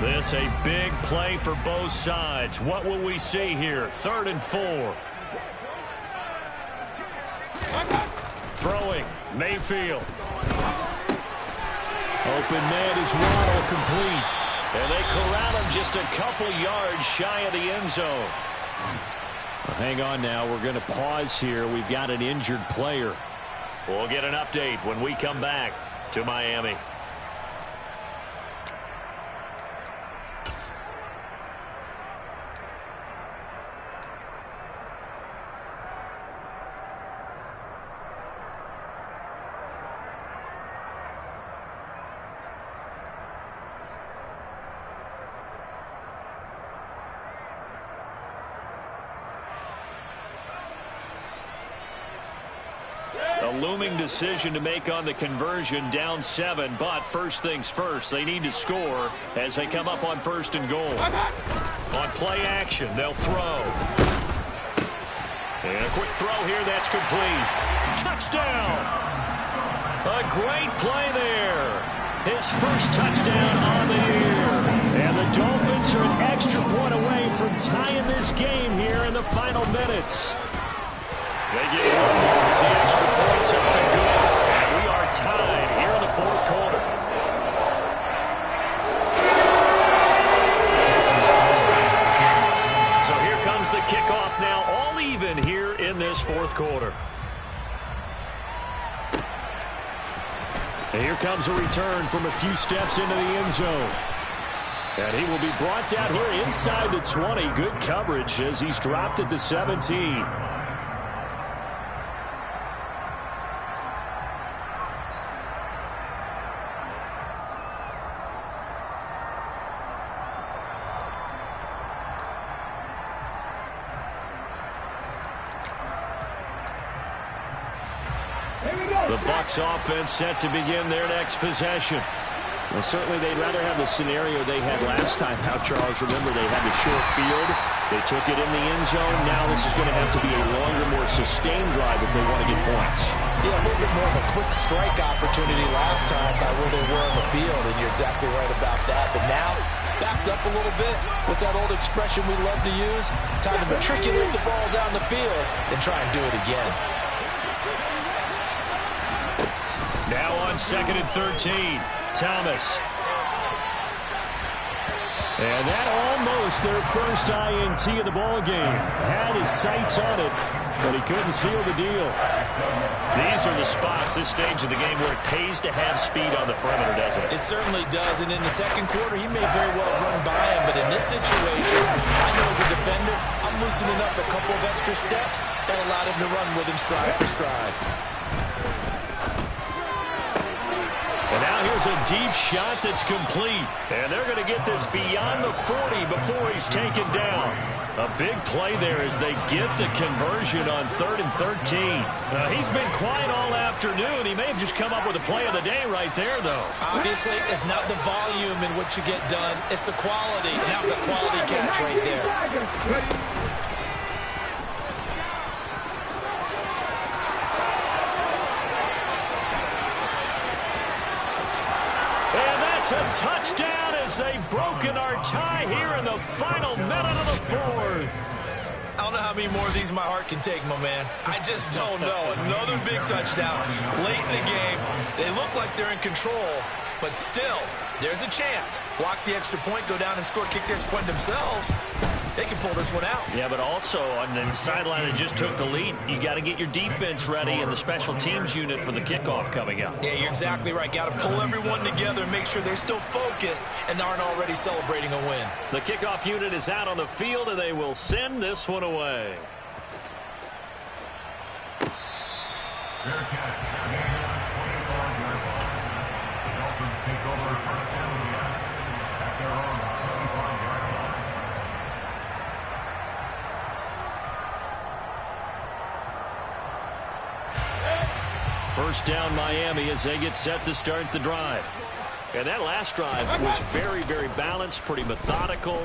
This a big play for both sides. What will we see here? 3rd and 4. Throwing, Mayfield. Open man is Waddle, complete. And they corral him just a couple yards shy of the end zone. Well, hang on now. We're going to pause here. We've got an injured player. We'll get an update when we come back to Miami. A looming decision to make on the conversion, down 7, but first things first, they need to score as they come up on 1st and goal. On play action, they'll throw. And a quick throw here, that's complete. Touchdown! A great play there. His first touchdown on the year. And the Dolphins are an extra point away from tying this game here in the final minutes. They get one more as the extra points up and good. And we are tied here in the 4th quarter. fourth quarter. And here comes a return from a few steps into the end zone. And he will be brought down here inside the 20. Good coverage as he's dropped at the 17. The Bucs offense set to begin their next possession. Well, certainly they'd rather have the scenario they had last time. How, Charles, remember they had the short field. They took it in the end zone. Now this is going to have to be a longer, more sustained drive if they want to get points. Yeah, a little bit more of a quick strike opportunity last time by where they were on the field, and you're exactly right about that. But now, backed up a little bit. What's that old expression we love to use? Time to matriculate the ball down the field and try and do it again. Now on 2nd and 13, Thomas. And that almost their first INT of the ball game. Had his sights on it, but he couldn't seal the deal. These are the spots, this stage of the game, where it pays to have speed on the perimeter, doesn't it? It certainly does, and in the second quarter, he may very well run by him, but in this situation, I know as a defender, I'm loosening up a couple of extra steps that allowed him to run with him stride for stride. And now here's a deep shot that's complete. And they're going to get this beyond the 40 before he's taken down. A big play there as they get the conversion on 3rd and 13. He's been quiet all afternoon. He may have just come up with a play of the day right there, though. Obviously, it's not the volume in which you get done. It's the quality, and that was a quality catch right there. A touchdown as they've broken our tie here in the final minute of the fourth. I don't know how many more of these my heart can take, my man. I just don't know. Another big touchdown late in the game. They look like they're in control, but still, there's a chance. Block the extra point, go down and score, kick the extra point themselves. They can pull this one out. Yeah, but also on the sideline that just took the lead, you got to get your defense ready and the special teams unit for the kickoff coming up. Yeah, you're exactly right. Got to pull everyone together and make sure they're still focused and aren't already celebrating a win. The kickoff unit is out on the field, and they will send this one away. First down Miami as they get set to start the drive. And that last drive was very, very balanced, pretty methodical.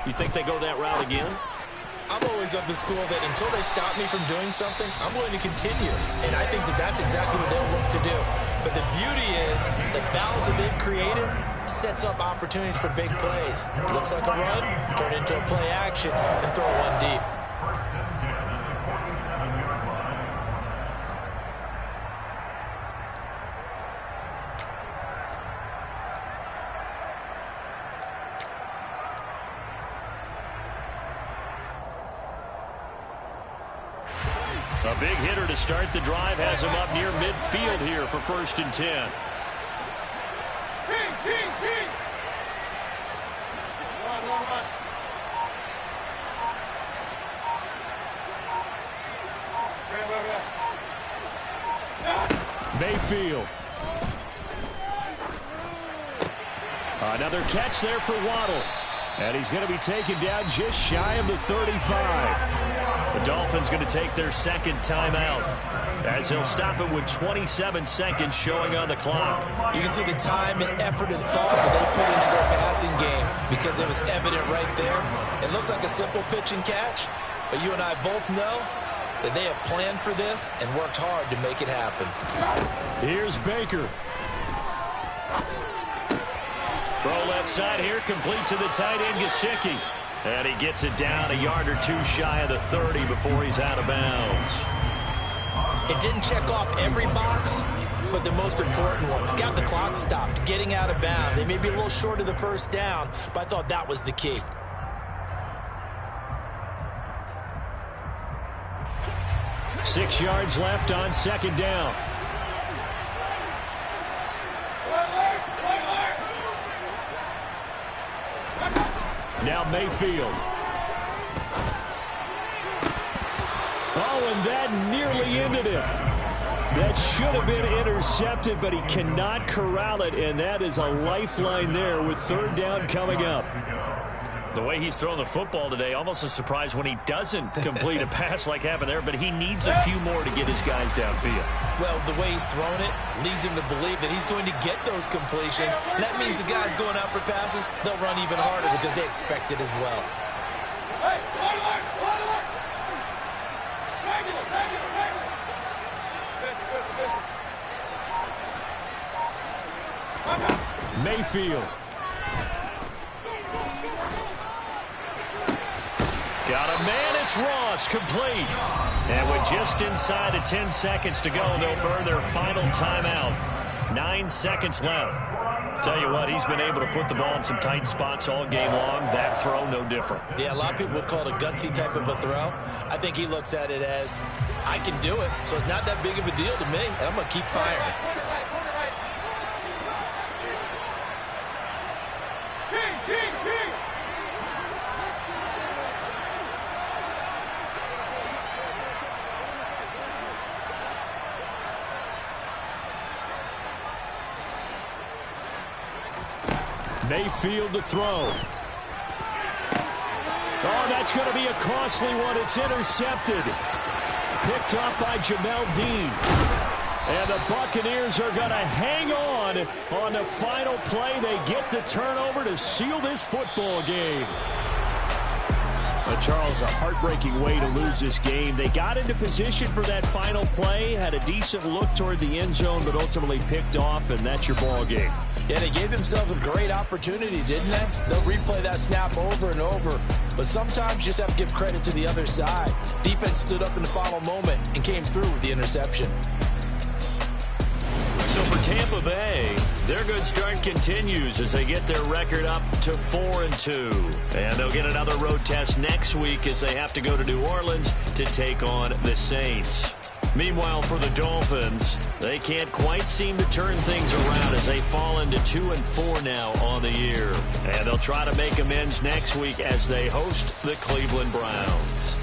You think they go that route again? I'm always of the school that until they stop me from doing something, I'm going to continue. And I think that that's exactly what they'll look to do. But the beauty is the balance that they've created sets up opportunities for big plays. Looks like a run, turn into a play action, and throw one deep. A big hitter to start the drive has him up near midfield here for 1st and 10. Mayfield. Another catch there for Waddle. And he's going to be taken down just shy of the 35. The Dolphins going to take their second timeout as he'll stop it with 27 seconds showing on the clock. You can see the time and effort and thought that they put into their passing game because it was evident right there. It looks like a simple pitch and catch, but you and I both know that they have planned for this and worked hard to make it happen. Here's Baker. Throw left side here, complete to the tight end, Gesicki. And he gets it down a yard or two shy of the 30 before he's out of bounds. It didn't check off every box, but the most important one. Got the clock stopped, getting out of bounds. They may be a little short of the first down, but I thought that was the key. 6 yards left on second down. Now Mayfield. Oh, and that nearly ended it. That should have been intercepted, but he cannot corral it, and that is a lifeline there with third down coming up. The way he's thrown the football today, almost a surprise when he doesn't complete a pass like happened there, but he needs a few more to get his guys downfield. Well, the way he's thrown it leads him to believe that he's going to get those completions, and that means the guys going out for passes, they'll run even harder because they expect it as well. Mayfield. Got a man, it's Ross, complete. And with just inside of 10 seconds to go, they'll burn their final timeout. 9 seconds left. Tell you what, he's been able to put the ball in some tight spots all game long. That throw, no different. Yeah, a lot of people would call it a gutsy type of a throw. I think he looks at it as, I can do it, so it's not that big of a deal to me, and I'm going to keep firing. Mayfield to throw. Oh, that's going to be a costly one. It's intercepted. Picked off by Jamel Dean. And the Buccaneers are going to hang on the final play. They get the turnover to seal this football game. Charles, a heartbreaking way to lose this game. They got into position for that final play, had a decent look toward the end zone, but ultimately picked off, and that's your ball game. Yeah, they gave themselves a great opportunity, didn't they? They'll replay that snap over and over, but sometimes you just have to give credit to the other side. Defense stood up in the final moment and came through with the interception. So for Tampa Bay, their good start continues as they get their record up to 4-2. And they'll get another road test next week as they have to go to New Orleans to take on the Saints. Meanwhile, for the Dolphins, they can't quite seem to turn things around as they fall into 2-4 now on the year. And they'll try to make amends next week as they host the Cleveland Browns.